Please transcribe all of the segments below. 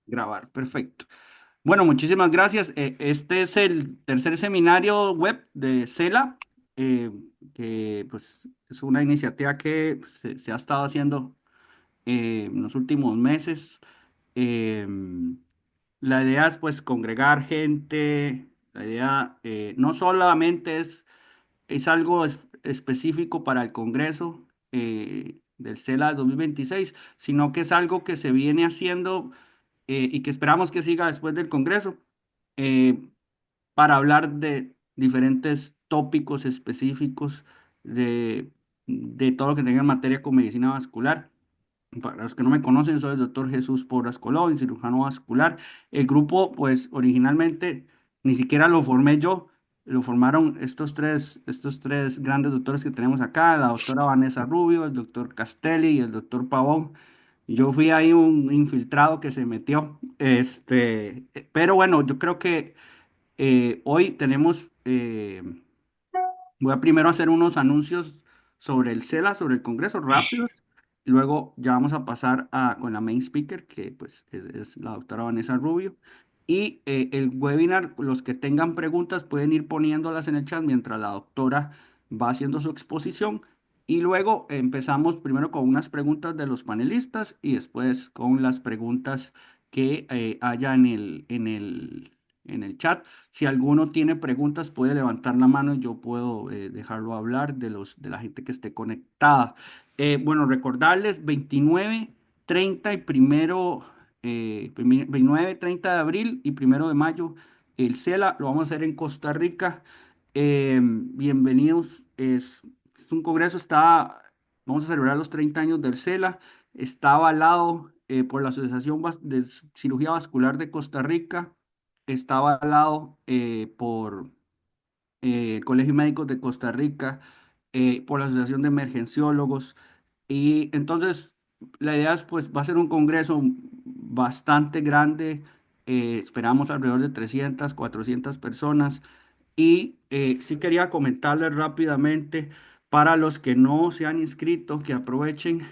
Grabar, perfecto. Bueno, muchísimas gracias. Este es el tercer seminario web de CELA, que pues es una iniciativa que se ha estado haciendo en los últimos meses. Eh, la idea es pues congregar gente. La idea no solamente es algo específico para el Congreso del CELA 2026, sino que es algo que se viene haciendo y que esperamos que siga después del Congreso eh, para hablar de diferentes tópicos específicos de todo lo que tenga en materia con medicina vascular. Para los que no me conocen, soy el doctor Jesús Porras Colón, cirujano vascular. El grupo, pues originalmente ni siquiera lo formé yo, lo formaron estos tres grandes doctores que tenemos acá, la doctora Vanessa Rubio, el doctor Castelli y el doctor Pavón. Yo fui ahí un infiltrado que se metió, pero bueno, yo creo que hoy tenemos voy a primero hacer unos anuncios sobre el CELA, sobre el Congreso, rápidos. Y luego ya vamos a pasar con la main speaker, que pues es la doctora Vanessa Rubio. Y el webinar, los que tengan preguntas pueden ir poniéndolas en el chat mientras la doctora va haciendo su exposición. Y luego empezamos primero con unas preguntas de los panelistas y después con las preguntas que haya en el chat. Si alguno tiene preguntas, puede levantar la mano y yo puedo dejarlo hablar de la gente que esté conectada. Bueno, recordarles 29, 30 y primero, 29, 30 de abril y primero de mayo, el CELA lo vamos a hacer en Costa Rica. Bienvenidos. Es un congreso, vamos a celebrar los 30 años del CELA. Está avalado por la Asociación de Cirugía Vascular de Costa Rica, estaba al lado por el Colegio Médico de Costa Rica, por la Asociación de Emergenciólogos. Y entonces la idea es, pues, va a ser un congreso bastante grande. Esperamos alrededor de 300 400 personas. Y sí quería comentarles rápidamente para los que no se han inscrito, que aprovechen.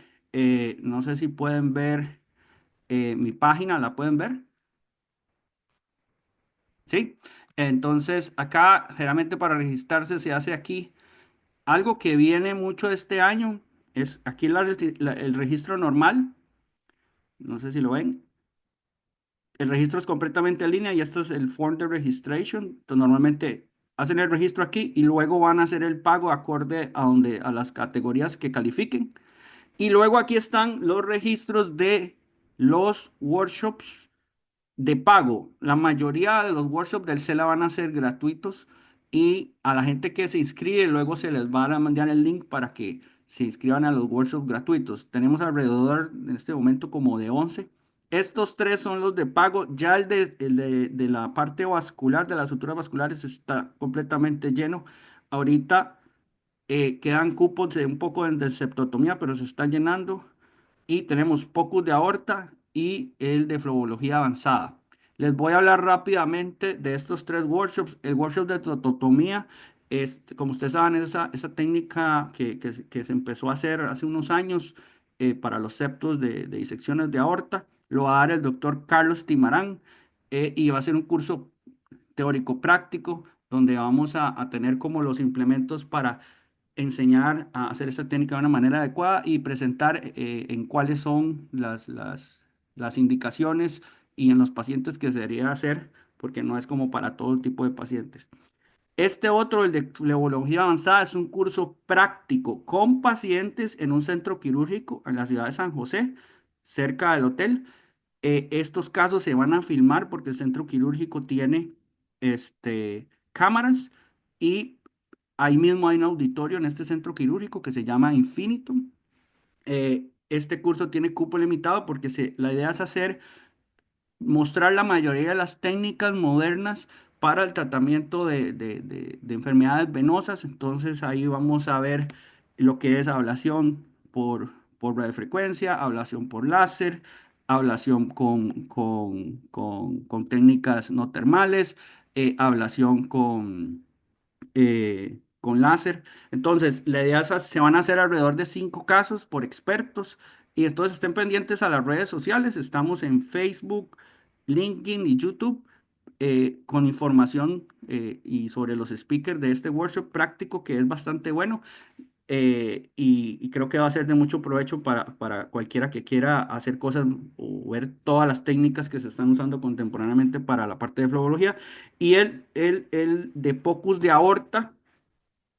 No sé si pueden ver mi página, ¿la pueden ver? ¿Sí? Entonces, acá, generalmente para registrarse se hace aquí. Algo que viene mucho este año es aquí el registro normal. No sé si lo ven. El registro es completamente en línea y esto es el form de registration. Entonces, normalmente hacen el registro aquí y luego van a hacer el pago acorde a las categorías que califiquen. Y luego aquí están los registros de los workshops de pago. La mayoría de los workshops del CELA van a ser gratuitos y a la gente que se inscribe luego se les va a mandar el link para que se inscriban a los workshops gratuitos. Tenemos alrededor en este momento como de 11. Estos tres son los de pago. Ya de la parte vascular, de las suturas vasculares, está completamente lleno. Ahorita quedan cupos de un poco de septotomía, pero se está llenando y tenemos pocos de aorta y el de flebología avanzada. Les voy a hablar rápidamente de estos tres workshops. El workshop de tototomía, como ustedes saben, es esa técnica que se empezó a hacer hace unos años para los septos de disecciones de aorta. Lo va a dar el doctor Carlos Timarán y va a ser un curso teórico práctico donde vamos a tener como los implementos para enseñar a hacer esta técnica de una manera adecuada y presentar en cuáles son las indicaciones y en los pacientes que se debería hacer, porque no es como para todo tipo de pacientes. Este otro, el de flebología avanzada, es un curso práctico con pacientes en un centro quirúrgico en la ciudad de San José, cerca del hotel. Estos casos se van a filmar porque el centro quirúrgico tiene cámaras y ahí mismo hay un auditorio en este centro quirúrgico que se llama Infinitum. Este curso tiene cupo limitado porque la idea es mostrar la mayoría de las técnicas modernas para el tratamiento de enfermedades venosas. Entonces ahí vamos a ver lo que es ablación por radiofrecuencia, ablación por láser, ablación con técnicas no termales, ablación con láser. Entonces, la idea es, se van a hacer alrededor de 5 casos por expertos. Y entonces estén pendientes a las redes sociales. Estamos en Facebook, LinkedIn y YouTube con información y sobre los speakers de este workshop práctico que es bastante bueno y creo que va a ser de mucho provecho para cualquiera que quiera hacer cosas o ver todas las técnicas que se están usando contemporáneamente para la parte de flebobología. Y el de POCUS de aorta.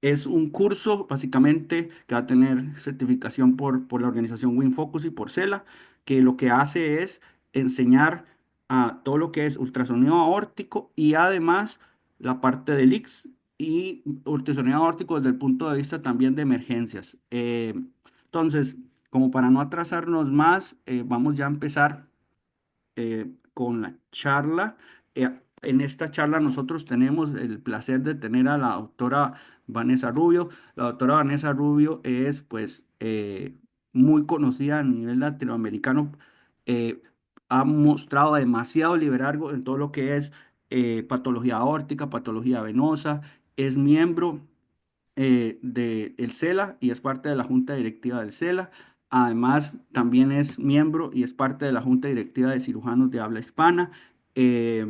Es un curso básicamente que va a tener certificación por la organización WinFocus y por CELA, que lo que hace es enseñar a todo lo que es ultrasonido aórtico y además la parte del ICS y ultrasonido aórtico desde el punto de vista también de emergencias. Entonces, como para no atrasarnos más, vamos ya a empezar con la charla. En esta charla nosotros tenemos el placer de tener a la doctora Vanessa Rubio. La doctora Vanessa Rubio es pues muy conocida a nivel latinoamericano. eh, Ha mostrado demasiado liderazgo en todo lo que es patología aórtica, patología venosa. Es miembro del CELA y es parte de la junta directiva del CELA. Además, también es miembro y es parte de la junta directiva de cirujanos de habla hispana. Eh,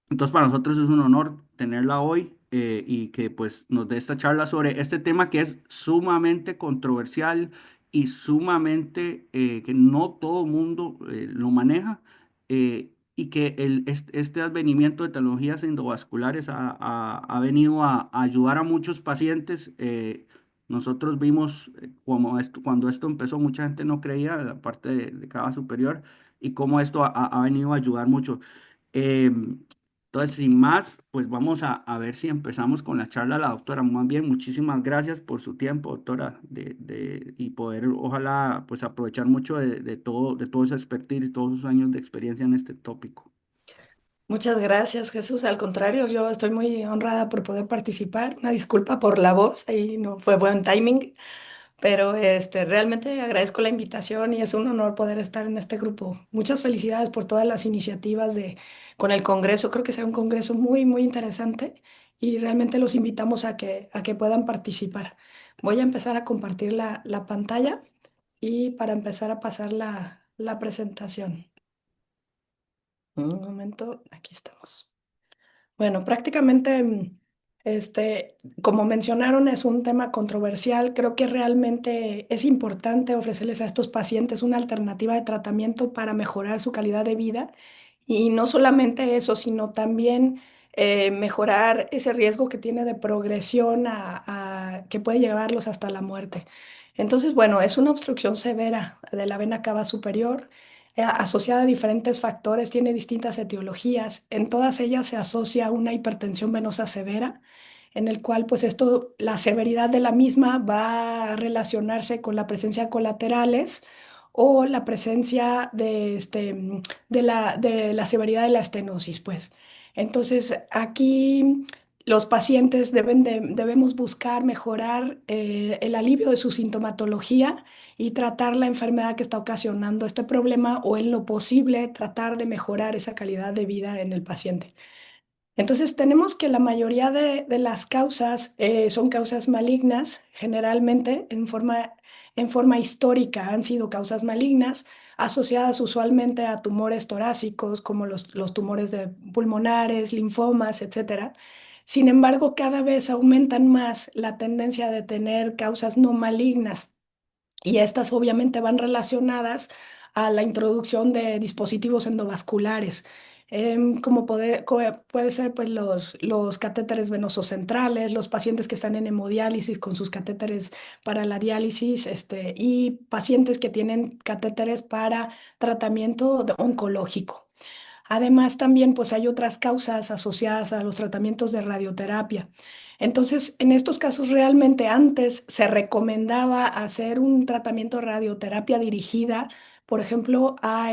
entonces, para nosotros es un honor tenerla hoy y que pues nos dé esta charla sobre este tema que es sumamente controversial y sumamente que no todo mundo lo maneja y que este advenimiento de tecnologías endovasculares ha venido a ayudar a muchos pacientes. Nosotros vimos cuando esto empezó, mucha gente no creía en la parte de cava superior y cómo esto ha venido a ayudar mucho. Entonces, sin más, pues vamos a ver si empezamos con la charla de la doctora. Más bien, muchísimas gracias por su tiempo, doctora, y poder, ojalá, pues aprovechar mucho de todo ese expertise y todos sus años de experiencia en este tópico. Muchas gracias, Jesús. Al contrario, yo estoy muy honrada por poder participar. Una disculpa por la voz, ahí no fue buen timing, pero realmente agradezco la invitación y es un honor poder estar en este grupo. Muchas felicidades por todas las iniciativas con el Congreso. Creo que será un congreso muy, muy interesante y realmente los invitamos a que puedan participar. Voy a empezar a compartir la pantalla y para empezar a pasar la presentación. Un momento, aquí estamos. Bueno, prácticamente, como mencionaron, es un tema controversial. Creo que realmente es importante ofrecerles a estos pacientes una alternativa de tratamiento para mejorar su calidad de vida. Y no solamente eso, sino también mejorar ese riesgo que tiene de progresión que puede llevarlos hasta la muerte. Entonces, bueno, es una obstrucción severa de la vena cava superior asociada a diferentes factores, tiene distintas etiologías. En todas ellas se asocia una hipertensión venosa severa, en el cual pues esto, la severidad de la misma va a relacionarse con la presencia de colaterales o la presencia de la severidad de la estenosis, pues. Entonces, aquí los pacientes debemos buscar mejorar el alivio de su sintomatología y tratar la enfermedad que está ocasionando este problema o en lo posible tratar de mejorar esa calidad de vida en el paciente. Entonces tenemos que la mayoría de las causas son causas malignas, generalmente en forma histórica han sido causas malignas asociadas usualmente a tumores torácicos como los tumores pulmonares, linfomas, etcétera. Sin embargo, cada vez aumentan más la tendencia de tener causas no malignas y estas obviamente van relacionadas a la introducción de dispositivos endovasculares, como puede ser pues, los catéteres venosos centrales, los pacientes que están en hemodiálisis con sus catéteres para la diálisis, y pacientes que tienen catéteres para tratamiento oncológico. Además, también pues hay otras causas asociadas a los tratamientos de radioterapia. Entonces, en estos casos realmente antes se recomendaba hacer un tratamiento de radioterapia dirigida, por ejemplo, a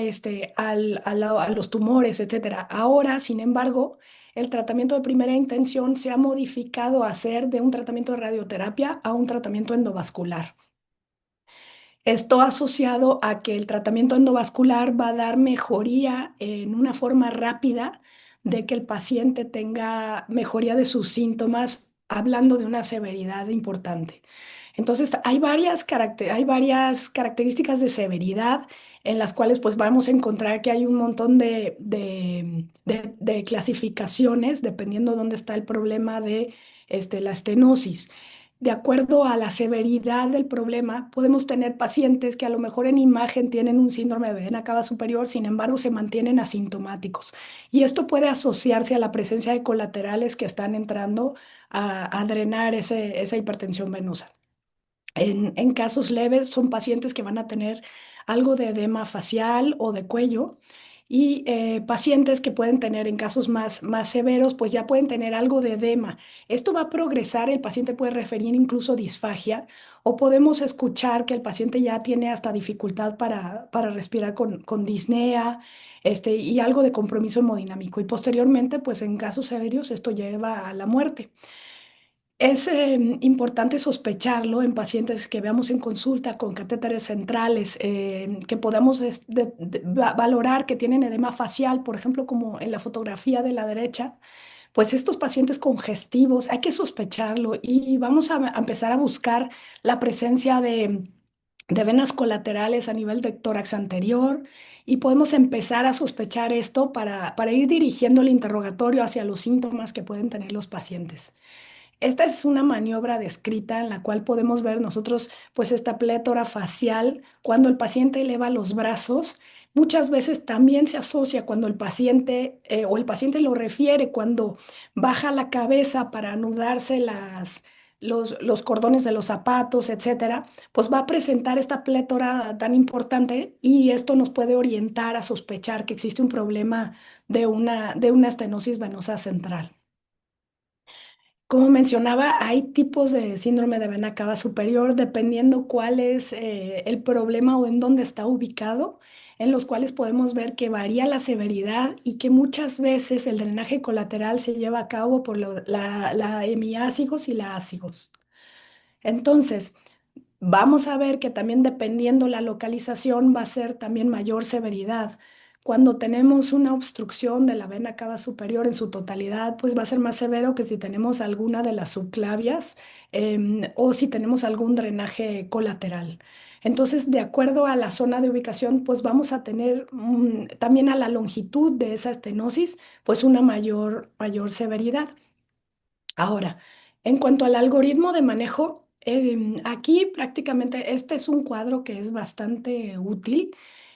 los tumores, etcétera. Ahora, sin embargo, el tratamiento de primera intención se ha modificado a ser de un tratamiento de radioterapia a un tratamiento endovascular. Esto asociado a que el tratamiento endovascular va a dar mejoría en una forma rápida de que el paciente tenga mejoría de sus síntomas, hablando de una severidad importante. Entonces, hay varias características de severidad en las cuales pues vamos a encontrar que hay un montón de clasificaciones dependiendo dónde está el problema de la estenosis. De acuerdo a la severidad del problema, podemos tener pacientes que a lo mejor en imagen tienen un síndrome de vena cava superior, sin embargo se mantienen asintomáticos. Y esto puede asociarse a la presencia de colaterales que están entrando a drenar esa hipertensión venosa. En casos leves son pacientes que van a tener algo de edema facial o de cuello y pacientes que pueden tener en casos más severos, pues ya pueden tener algo de edema. Esto va a progresar, el paciente puede referir incluso disfagia o podemos escuchar que el paciente ya tiene hasta dificultad para respirar con disnea y algo de compromiso hemodinámico. Y posteriormente, pues en casos severos esto lleva a la muerte. Es importante sospecharlo en pacientes que veamos en consulta con catéteres centrales, que podamos valorar que tienen edema facial, por ejemplo, como en la fotografía de la derecha, pues estos pacientes congestivos hay que sospecharlo y vamos a empezar a buscar la presencia de venas colaterales a nivel de tórax anterior y podemos empezar a sospechar esto para ir dirigiendo el interrogatorio hacia los síntomas que pueden tener los pacientes. Esta es una maniobra descrita en la cual podemos ver nosotros pues esta plétora facial cuando el paciente eleva los brazos. Muchas veces también se asocia cuando el paciente o el paciente lo refiere cuando baja la cabeza para anudarse los cordones de los zapatos, etcétera, pues va a presentar esta plétora tan importante y esto nos puede orientar a sospechar que existe un problema de una estenosis venosa central. Como mencionaba, hay tipos de síndrome de vena cava superior dependiendo cuál es el problema o en dónde está ubicado, en los cuales podemos ver que varía la severidad y que muchas veces el drenaje colateral se lleva a cabo por la hemiácigos y la ácigos. Entonces, vamos a ver que también dependiendo la localización va a ser también mayor severidad. Cuando tenemos una obstrucción de la vena cava superior en su totalidad, pues va a ser más severo que si tenemos alguna de las subclavias o si tenemos algún drenaje colateral. Entonces, de acuerdo a la zona de ubicación, pues vamos a tener también a la longitud de esa estenosis, pues una mayor severidad. Ahora, en cuanto al algoritmo de manejo, aquí prácticamente este es un cuadro que es bastante útil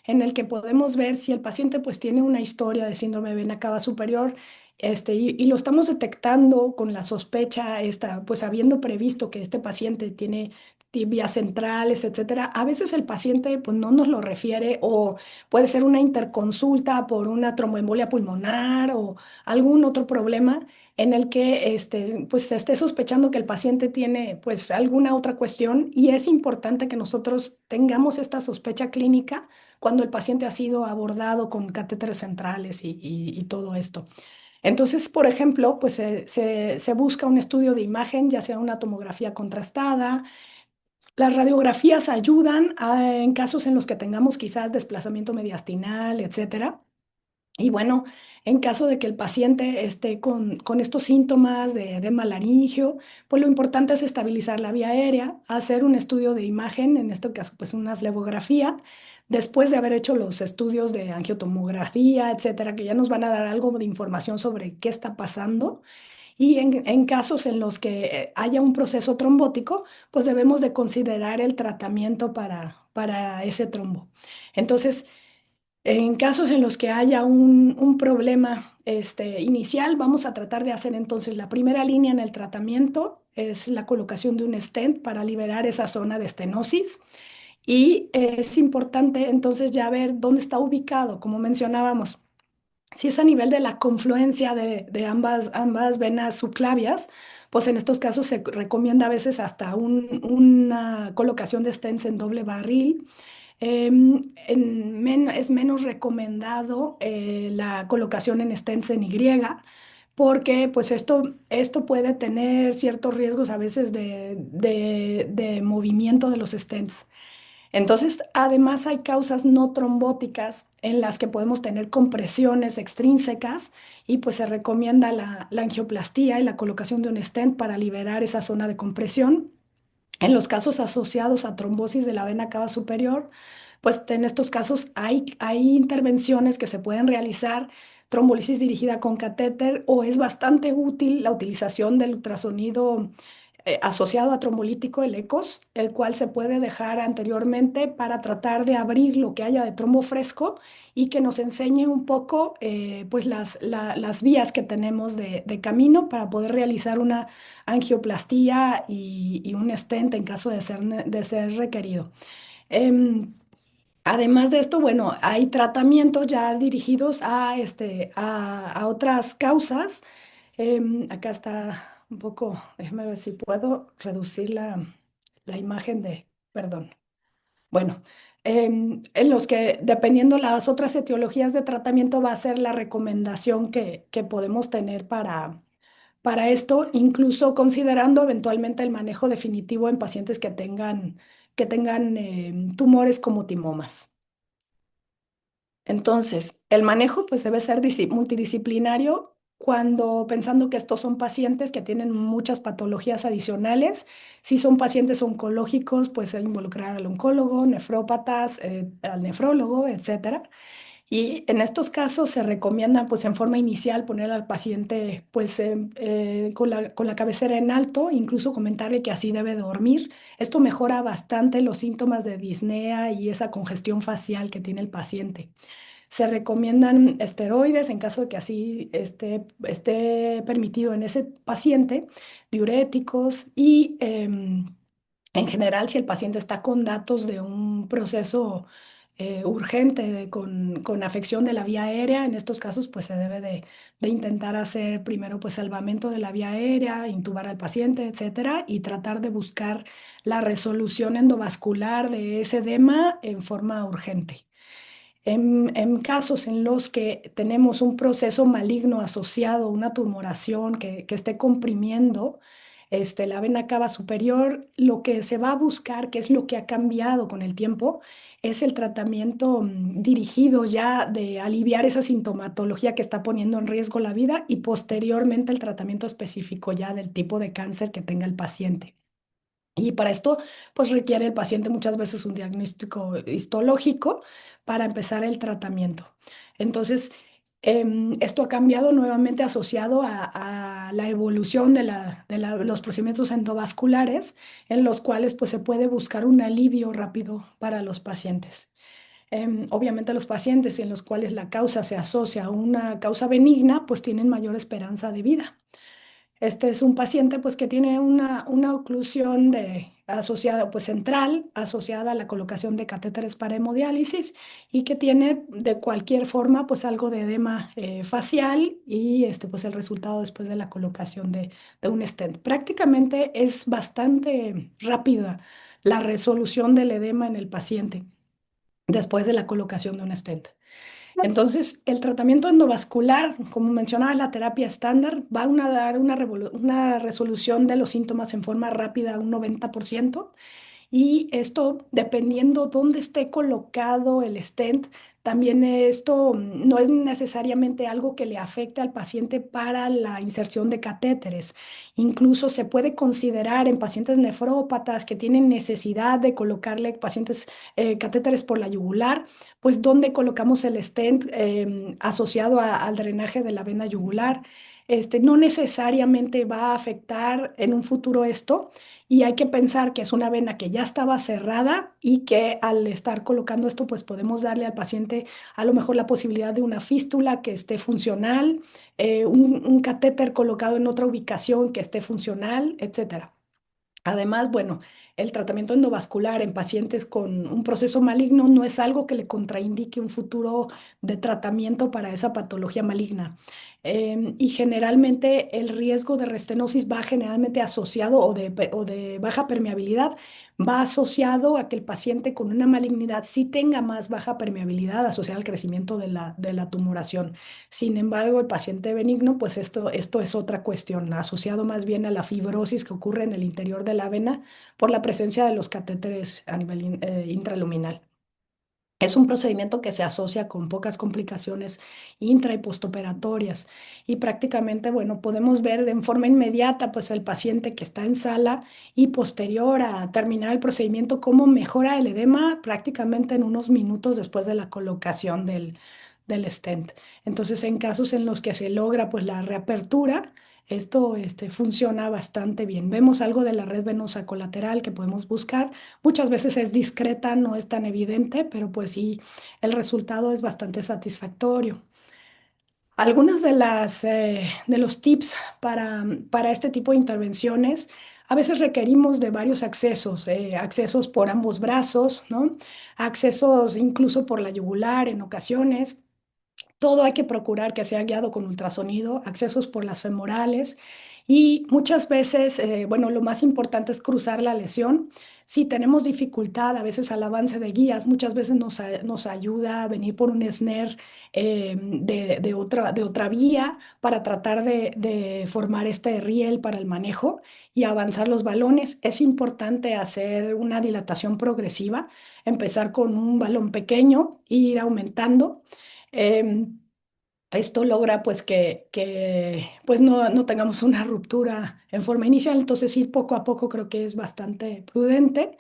en el que podemos ver si el paciente pues tiene una historia de síndrome de vena cava superior y lo estamos detectando con la sospecha esta, pues habiendo previsto que este paciente tiene vías centrales, etcétera. A veces el paciente pues no nos lo refiere o puede ser una interconsulta por una tromboembolia pulmonar o algún otro problema en el que pues se esté sospechando que el paciente tiene pues alguna otra cuestión y es importante que nosotros tengamos esta sospecha clínica cuando el paciente ha sido abordado con catéteres centrales y todo esto. Entonces, por ejemplo, pues se busca un estudio de imagen, ya sea una tomografía contrastada. Las radiografías ayudan en casos en los que tengamos quizás desplazamiento mediastinal, etcétera. Y bueno, en caso de que el paciente esté con estos síntomas de edema laringio, pues lo importante es estabilizar la vía aérea, hacer un estudio de imagen, en este caso pues una flebografía, después de haber hecho los estudios de angiotomografía, etcétera, que ya nos van a dar algo de información sobre qué está pasando. Y en casos en los que haya un proceso trombótico, pues debemos de considerar el tratamiento para ese trombo. Entonces, en casos en los que haya un problema inicial, vamos a tratar de hacer entonces la primera línea en el tratamiento, es la colocación de un stent para liberar esa zona de estenosis. Y es importante entonces ya ver dónde está ubicado, como mencionábamos. Si es a nivel de la confluencia de ambas venas subclavias, pues en estos casos se recomienda a veces hasta una colocación de stents en doble barril. Es menos recomendado la colocación en stents en Y, porque pues esto puede tener ciertos riesgos a veces de movimiento de los stents. Entonces, además hay causas no trombóticas en las que podemos tener compresiones extrínsecas y pues se recomienda la angioplastía y la colocación de un stent para liberar esa zona de compresión. En los casos asociados a trombosis de la vena cava superior, pues en estos casos hay intervenciones que se pueden realizar, trombolisis dirigida con catéter, o es bastante útil la utilización del ultrasonido asociado a trombolítico, el ECOS, el cual se puede dejar anteriormente para tratar de abrir lo que haya de trombo fresco y que nos enseñe un poco pues las vías que tenemos de camino para poder realizar una angioplastía y un stent en caso de ser requerido. Em, Además de esto, bueno, hay tratamientos ya dirigidos a otras causas. Acá está un poco, déjame ver si puedo reducir la imagen perdón. Bueno, en los que dependiendo las otras etiologías de tratamiento va a ser la recomendación que podemos tener para esto, incluso considerando eventualmente el manejo definitivo en pacientes que tengan tumores como timomas. Entonces, el manejo pues debe ser multidisciplinario cuando pensando que estos son pacientes que tienen muchas patologías adicionales. Si son pacientes oncológicos, pues involucrar al oncólogo, nefrópatas, al nefrólogo, etcétera. Y en estos casos se recomienda pues en forma inicial poner al paciente pues con la cabecera en alto, incluso comentarle que así debe dormir. Esto mejora bastante los síntomas de disnea y esa congestión facial que tiene el paciente. Se recomiendan esteroides en caso de que así esté permitido en ese paciente, diuréticos y en general si el paciente está con datos de un proceso urgente con afección de la vía aérea, en estos casos pues se debe de intentar hacer primero pues salvamento de la vía aérea, intubar al paciente, etcétera, y tratar de buscar la resolución endovascular de ese edema en forma urgente. En casos en los que tenemos un proceso maligno asociado, una tumoración que esté comprimiendo la vena cava superior, lo que se va a buscar, que es lo que ha cambiado con el tiempo, es el tratamiento dirigido ya de aliviar esa sintomatología que está poniendo en riesgo la vida y posteriormente el tratamiento específico ya del tipo de cáncer que tenga el paciente. Y para esto, pues requiere el paciente muchas veces un diagnóstico histológico para empezar el tratamiento. Entonces, esto ha cambiado nuevamente asociado a la evolución de los procedimientos endovasculares, en los cuales pues, se puede buscar un alivio rápido para los pacientes. Obviamente los pacientes en los cuales la causa se asocia a una causa benigna, pues tienen mayor esperanza de vida. Este es un paciente pues, que tiene una oclusión asociada, pues, central, asociada a la colocación de catéteres para hemodiálisis y que tiene de cualquier forma pues, algo de edema facial y pues, el resultado después de la colocación de un stent. Prácticamente es bastante rápida la resolución del edema en el paciente después de la colocación de un stent. Entonces, el tratamiento endovascular, como mencionaba, la terapia estándar, a dar una resolución de los síntomas en forma rápida, un 90%. Y esto, dependiendo dónde esté colocado el stent, también esto no es necesariamente algo que le afecte al paciente para la inserción de catéteres. Incluso se puede considerar en pacientes nefrópatas que tienen necesidad de colocarle catéteres por la yugular, pues dónde colocamos el stent asociado al drenaje de la vena yugular. No necesariamente va a afectar en un futuro esto y hay que pensar que es una vena que ya estaba cerrada y que al estar colocando esto, pues podemos darle al paciente a lo mejor la posibilidad de una fístula que esté funcional, un catéter colocado en otra ubicación que esté funcional, etcétera. Además, bueno, el tratamiento endovascular en pacientes con un proceso maligno no es algo que le contraindique un futuro de tratamiento para esa patología maligna. Y generalmente el riesgo de restenosis va generalmente asociado o de baja permeabilidad, va asociado a que el paciente con una malignidad sí tenga más baja permeabilidad asociada al crecimiento de la tumoración. Sin embargo, el paciente benigno, pues esto es otra cuestión, asociado más bien a la fibrosis que ocurre en el interior de la vena por la presencia de los catéteres a nivel intraluminal. Es un procedimiento que se asocia con pocas complicaciones intra y postoperatorias y prácticamente, bueno, podemos ver de en forma inmediata, pues el paciente que está en sala y posterior a terminar el procedimiento, cómo mejora el edema prácticamente en unos minutos después de la colocación del stent. Entonces, en casos en los que se logra, pues la reapertura, esto funciona bastante bien. Vemos algo de la red venosa colateral que podemos buscar. Muchas veces es discreta, no es tan evidente, pero pues sí, el resultado es bastante satisfactorio. Algunas de los tips para este tipo de intervenciones, a veces requerimos de varios accesos, accesos por ambos brazos, ¿no? Accesos incluso por la yugular en ocasiones. Todo hay que procurar que sea guiado con ultrasonido, accesos por las femorales y muchas veces, bueno, lo más importante es cruzar la lesión. Si tenemos dificultad a veces al avance de guías, muchas veces nos ayuda a venir por un snare de otra vía para tratar de formar este riel para el manejo y avanzar los balones. Es importante hacer una dilatación progresiva, empezar con un balón pequeño e ir aumentando. Em, Esto logra pues que pues no tengamos una ruptura en forma inicial, entonces ir poco a poco creo que es bastante prudente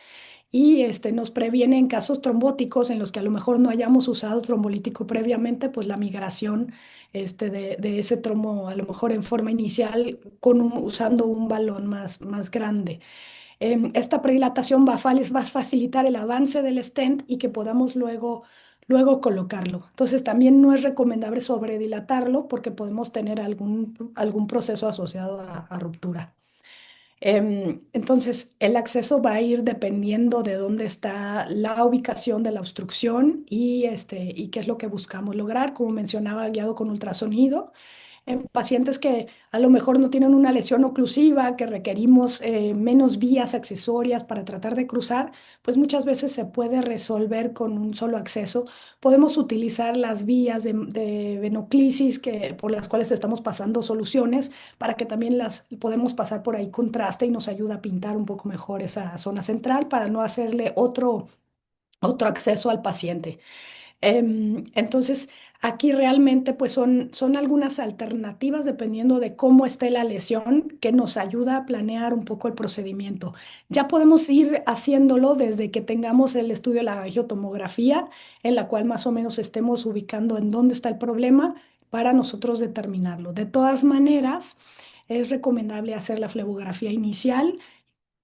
y nos previene en casos trombóticos en los que a lo mejor no hayamos usado trombolítico previamente, pues la migración de ese trombo a lo mejor en forma inicial usando un balón más grande. Esta predilatación va a facilitar el avance del stent y que podamos luego colocarlo. Entonces, también no es recomendable sobredilatarlo porque podemos tener algún proceso asociado a ruptura. Entonces, el acceso va a ir dependiendo de dónde está la ubicación de la obstrucción y qué es lo que buscamos lograr, como mencionaba, guiado con ultrasonido en pacientes que a lo mejor no tienen una lesión oclusiva, que requerimos menos vías accesorias para tratar de cruzar, pues muchas veces se puede resolver con un solo acceso. Podemos utilizar las vías de venoclisis por las cuales estamos pasando soluciones para que también las podemos pasar por ahí contraste y nos ayuda a pintar un poco mejor esa zona central para no hacerle otro acceso al paciente. Entonces, aquí realmente pues son algunas alternativas dependiendo de cómo esté la lesión que nos ayuda a planear un poco el procedimiento. Ya podemos ir haciéndolo desde que tengamos el estudio de la angiotomografía, en la cual más o menos estemos ubicando en dónde está el problema para nosotros determinarlo. De todas maneras, es recomendable hacer la flebografía inicial.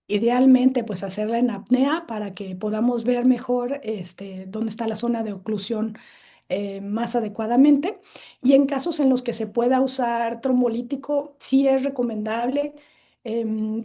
Idealmente, pues hacerla en apnea para que podamos ver mejor dónde está la zona de oclusión más adecuadamente. Y en casos en los que se pueda usar trombolítico, sí es recomendable.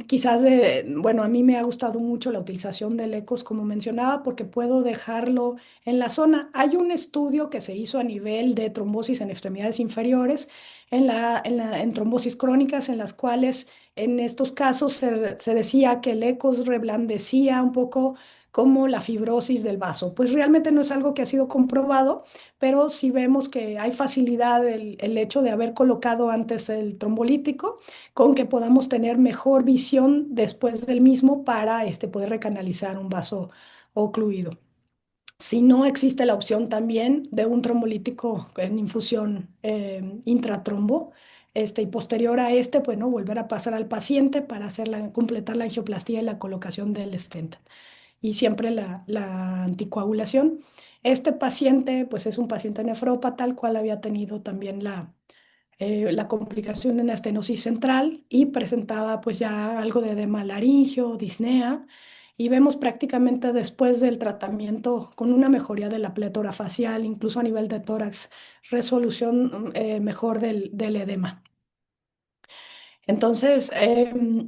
Quizás, bueno, a mí me ha gustado mucho la utilización del ECOS, como mencionaba, porque puedo dejarlo en la zona. Hay un estudio que se hizo a nivel de trombosis en extremidades inferiores, en trombosis crónicas, en las cuales en estos casos se decía que el ECOS reblandecía un poco como la fibrosis del vaso. Pues realmente no es algo que ha sido comprobado, pero sí vemos que hay facilidad el hecho de haber colocado antes el trombolítico con que podamos tener mejor visión después del mismo para poder recanalizar un vaso ocluido. Si no, existe la opción también de un trombolítico en infusión intratrombo. Y posterior a bueno, volver a pasar al paciente para completar la angioplastía y la colocación del stent. Y siempre la anticoagulación. Este paciente, pues es un paciente nefrópata, el cual había tenido también la complicación en la estenosis central y presentaba pues ya algo de edema laringio, disnea, y vemos prácticamente después del tratamiento con una mejoría de la plétora facial, incluso a nivel de tórax, resolución mejor del edema. Entonces,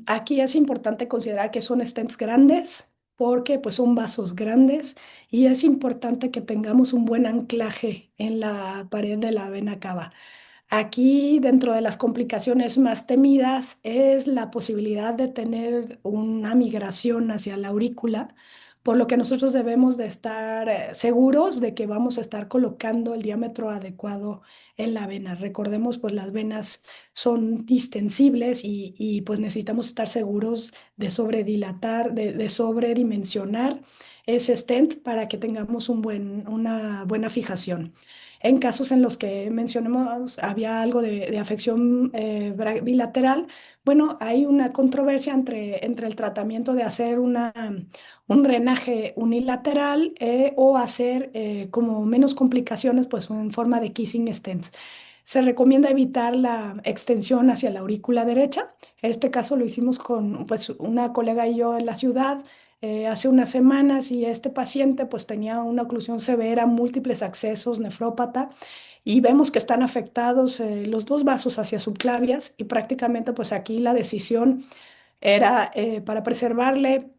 aquí es importante considerar que son stents grandes porque pues son vasos grandes y es importante que tengamos un buen anclaje en la pared de la vena cava. Aquí, dentro de las complicaciones más temidas, es la posibilidad de tener una migración hacia la aurícula, por lo que nosotros debemos de estar seguros de que vamos a estar colocando el diámetro adecuado en la vena. Recordemos, pues las venas son distensibles y pues necesitamos estar seguros de sobredilatar, de sobredimensionar ese stent para que tengamos una buena fijación. En casos en los que mencionemos había algo de afección bilateral, bueno, hay una controversia entre el tratamiento de hacer un drenaje unilateral o hacer como menos complicaciones, pues en forma de kissing stents. Se recomienda evitar la extensión hacia la aurícula derecha. Este caso lo hicimos con pues, una colega y yo en la ciudad hace unas semanas y este paciente pues tenía una oclusión severa, múltiples accesos, nefrópata y vemos que están afectados los dos vasos hacia subclavias y prácticamente pues aquí la decisión era para preservarle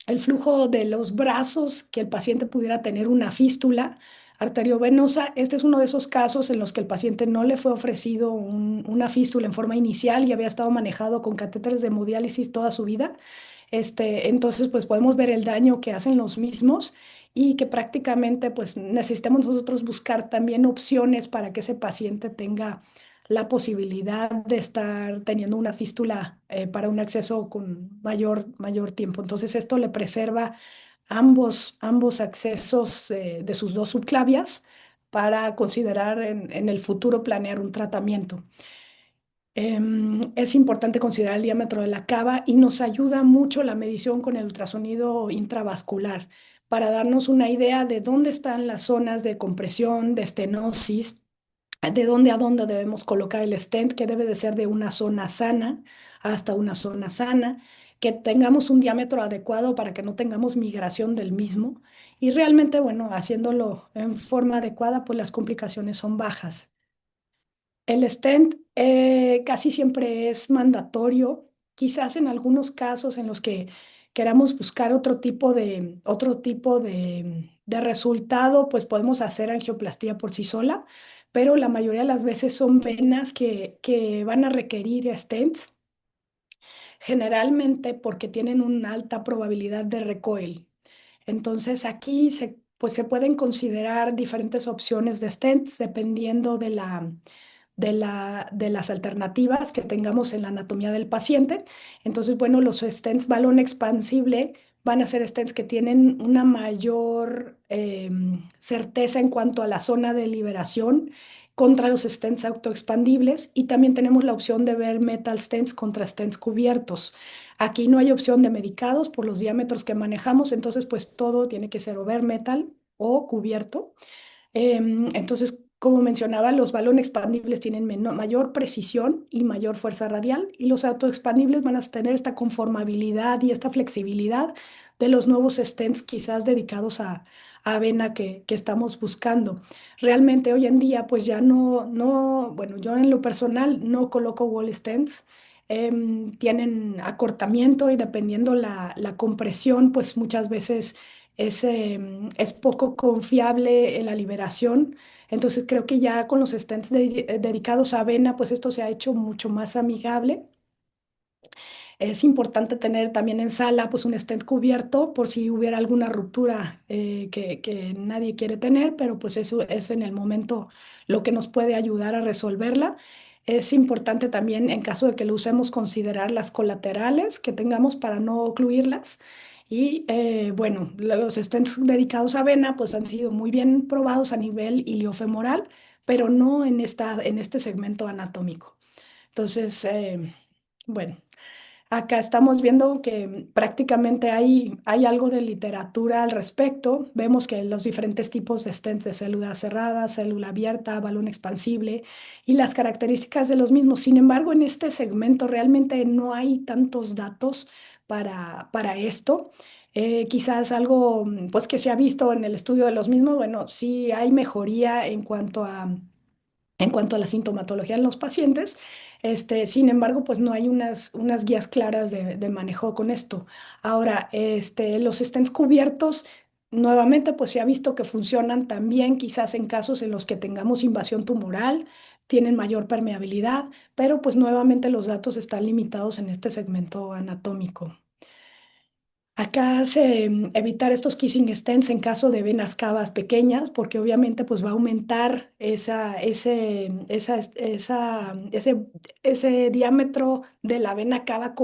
el flujo de los brazos, que el paciente pudiera tener una fístula arteriovenosa. Este es uno de esos casos en los que el paciente no le fue ofrecido una fístula en forma inicial y había estado manejado con catéteres de hemodiálisis toda su vida. Entonces, pues podemos ver el daño que hacen los mismos y que prácticamente pues necesitamos nosotros buscar también opciones para que ese paciente tenga la posibilidad de estar teniendo una fístula para un acceso con mayor tiempo. Entonces, esto le preserva ambos accesos de sus dos subclavias para considerar en el futuro planear un tratamiento. Es importante considerar el diámetro de la cava y nos ayuda mucho la medición con el ultrasonido intravascular para darnos una idea de dónde están las zonas de compresión, de estenosis, de dónde a dónde debemos colocar el stent, que debe de ser de una zona sana hasta una zona sana, que tengamos un diámetro adecuado para que no tengamos migración del mismo y realmente, bueno, haciéndolo en forma adecuada, pues las complicaciones son bajas. El stent casi siempre es mandatorio, quizás en algunos casos en los que queramos buscar otro tipo de resultado, pues podemos hacer angioplastía por sí sola, pero la mayoría de las veces son venas que van a requerir stents, generalmente porque tienen una alta probabilidad de recoil. Entonces aquí pues se pueden considerar diferentes opciones de stents dependiendo de las alternativas que tengamos en la anatomía del paciente. Entonces, bueno, los stents balón expansible van a ser stents que tienen una mayor certeza en cuanto a la zona de liberación contra los stents autoexpandibles y también tenemos la opción de ver metal stents contra stents cubiertos. Aquí no hay opción de medicados por los diámetros que manejamos, entonces pues todo tiene que ser o ver metal o cubierto. Entonces, como mencionaba, los balones expandibles tienen mayor precisión y mayor fuerza radial y los autoexpandibles van a tener esta conformabilidad y esta flexibilidad de los nuevos stents quizás dedicados a vena que estamos buscando. Realmente hoy en día pues ya bueno, yo en lo personal no coloco wall stents. Tienen acortamiento y dependiendo la compresión, pues muchas veces es poco confiable en la liberación. Entonces creo que ya con los stents dedicados a vena, pues esto se ha hecho mucho más amigable. Es importante tener también en sala pues un stent cubierto por si hubiera alguna ruptura que nadie quiere tener, pero pues eso es en el momento lo que nos puede ayudar a resolverla. Es importante también en caso de que lo usemos considerar las colaterales que tengamos para no ocluirlas. Y bueno, los stents dedicados a vena pues han sido muy bien probados a nivel iliofemoral, pero no en este segmento anatómico. Entonces, bueno. Acá estamos viendo que prácticamente hay algo de literatura al respecto. Vemos que los diferentes tipos de stents de célula cerrada, célula abierta, balón expansible y las características de los mismos. Sin embargo, en este segmento realmente no hay tantos datos para esto. Quizás algo pues, que se ha visto en el estudio de los mismos, bueno, sí hay mejoría en cuanto a la sintomatología en los pacientes. Sin embargo, pues no hay unas guías claras de manejo con esto. Ahora, los stents cubiertos, nuevamente, pues se ha visto que funcionan también quizás en casos en los que tengamos invasión tumoral, tienen mayor permeabilidad, pero pues nuevamente los datos están limitados en este segmento anatómico. Acá se evitar estos kissing stents en caso de venas cavas pequeñas, porque obviamente pues va a aumentar ese diámetro de la vena cava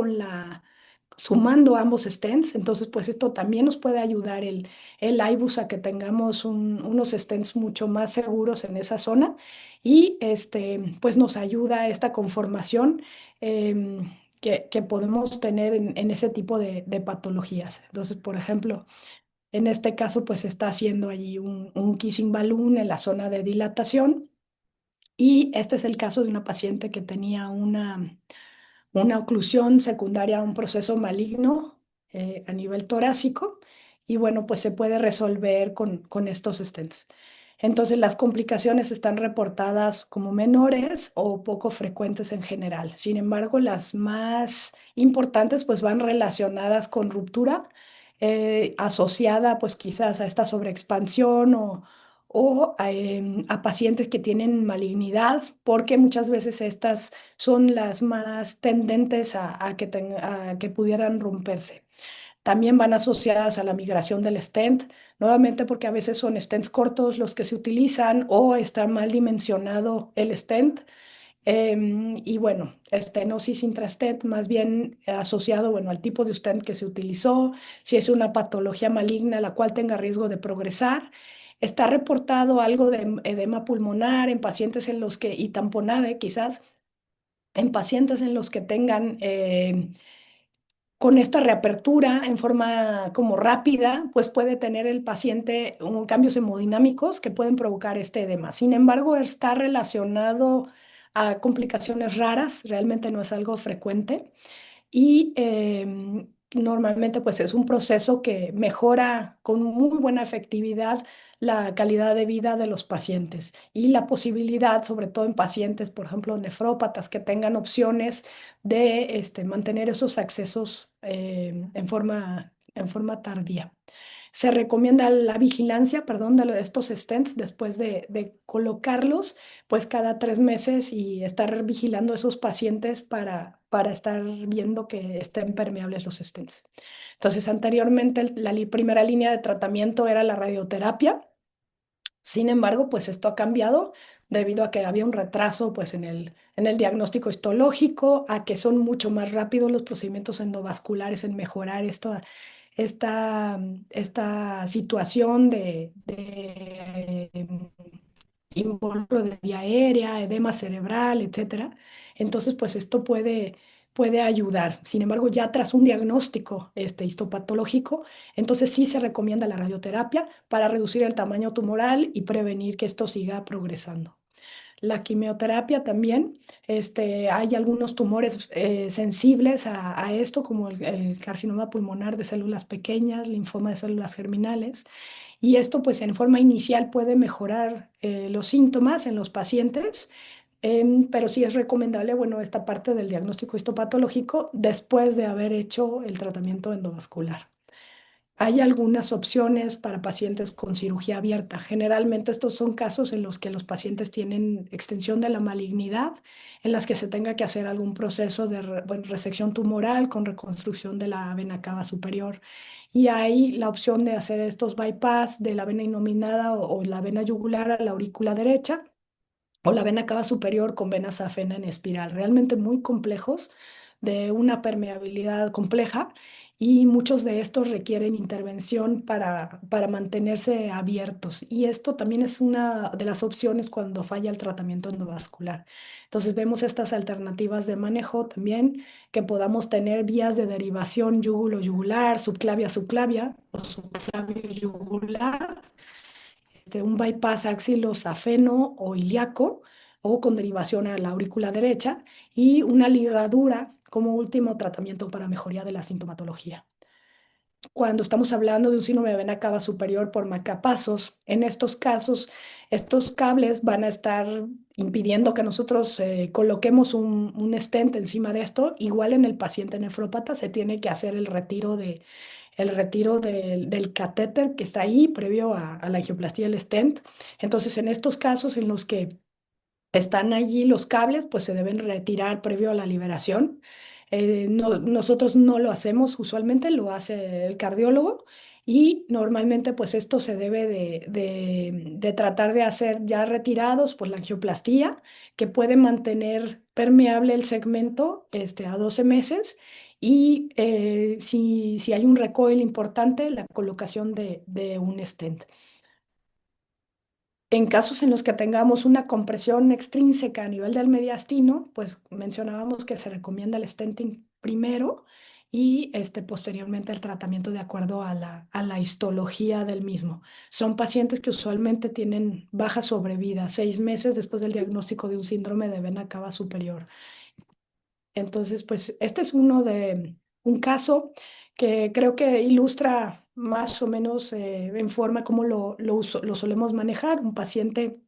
sumando ambos stents. Entonces, pues esto también nos puede ayudar el IBUS a que tengamos unos stents mucho más seguros en esa zona y pues nos ayuda esta conformación que podemos tener en ese tipo de patologías. Entonces, por ejemplo, en este caso, pues está haciendo allí un kissing balloon en la zona de dilatación y este es el caso de una paciente que tenía una oclusión secundaria a un proceso maligno a nivel torácico y bueno, pues se puede resolver con estos stents. Entonces las complicaciones están reportadas como menores o poco frecuentes en general. Sin embargo, las más importantes pues van relacionadas con ruptura asociada pues quizás a esta sobreexpansión o a pacientes que tienen malignidad, porque muchas veces estas son las más tendentes a que pudieran romperse. También van asociadas a la migración del stent, nuevamente porque a veces son stents cortos los que se utilizan o está mal dimensionado el stent. Y bueno, estenosis intrastent, más bien asociado, bueno, al tipo de stent que se utilizó, si es una patología maligna la cual tenga riesgo de progresar. Está reportado algo de edema pulmonar en pacientes en los que, y tamponade quizás, en pacientes en los que tengan con esta reapertura en forma como rápida, pues puede tener el paciente cambios hemodinámicos que pueden provocar este edema. Sin embargo, está relacionado a complicaciones raras, realmente no es algo frecuente y normalmente pues es un proceso que mejora con muy buena efectividad la calidad de vida de los pacientes y la posibilidad, sobre todo en pacientes, por ejemplo, nefrópatas, que tengan opciones de mantener esos accesos en forma tardía. Se recomienda la vigilancia, perdón, de estos stents después de colocarlos, pues cada 3 meses y estar vigilando a esos pacientes para estar viendo que estén permeables los stents. Entonces, anteriormente la primera línea de tratamiento era la radioterapia. Sin embargo, pues esto ha cambiado debido a que había un retraso pues en el diagnóstico histológico, a que son mucho más rápidos los procedimientos endovasculares en mejorar esta situación de involucro de vía aérea, edema cerebral, etcétera. Entonces, pues esto puede ayudar. Sin embargo, ya tras un diagnóstico histopatológico, entonces sí se recomienda la radioterapia para reducir el tamaño tumoral y prevenir que esto siga progresando. La quimioterapia también, hay algunos tumores sensibles a esto, como el carcinoma pulmonar de células pequeñas, linfoma de células germinales, y esto pues en forma inicial puede mejorar los síntomas en los pacientes, pero sí es recomendable, bueno, esta parte del diagnóstico histopatológico después de haber hecho el tratamiento endovascular. Hay algunas opciones para pacientes con cirugía abierta. Generalmente estos son casos en los que los pacientes tienen extensión de la malignidad, en las que se tenga que hacer algún proceso de bueno, resección tumoral con reconstrucción de la vena cava superior. Y hay la opción de hacer estos bypass de la vena innominada o la vena yugular a la aurícula derecha o la vena cava superior con vena safena en espiral, realmente muy complejos, de una permeabilidad compleja y muchos de estos requieren intervención para mantenerse abiertos. Y esto también es una de las opciones cuando falla el tratamiento endovascular. Entonces vemos estas alternativas de manejo también, que podamos tener vías de derivación yúgulo-yugular, subclavia-subclavia o subclavio-yugular, un bypass axilosafeno o ilíaco o con derivación a la aurícula derecha y una ligadura como último tratamiento para mejoría de la sintomatología. Cuando estamos hablando de un síndrome de vena cava superior por marcapasos, en estos casos, estos cables van a estar impidiendo que nosotros coloquemos un stent encima de esto. Igual en el paciente nefrópata se tiene que hacer el retiro del catéter que está ahí previo a la angioplastía del stent. Entonces, en estos casos en los que están allí los cables, pues se deben retirar previo a la liberación. Nosotros no lo hacemos, usualmente lo hace el cardiólogo y normalmente pues esto se debe de tratar de hacer ya retirados por la angioplastía, que puede mantener permeable el segmento a 12 meses y si hay un recoil importante, la colocación de un stent. En casos en los que tengamos una compresión extrínseca a nivel del mediastino, pues mencionábamos que se recomienda el stenting primero y posteriormente el tratamiento de acuerdo a la histología del mismo. Son pacientes que usualmente tienen baja sobrevida, 6 meses después del diagnóstico de un síndrome de vena cava superior. Entonces, pues este es un caso que creo que ilustra más o menos en forma cómo lo solemos manejar. Un paciente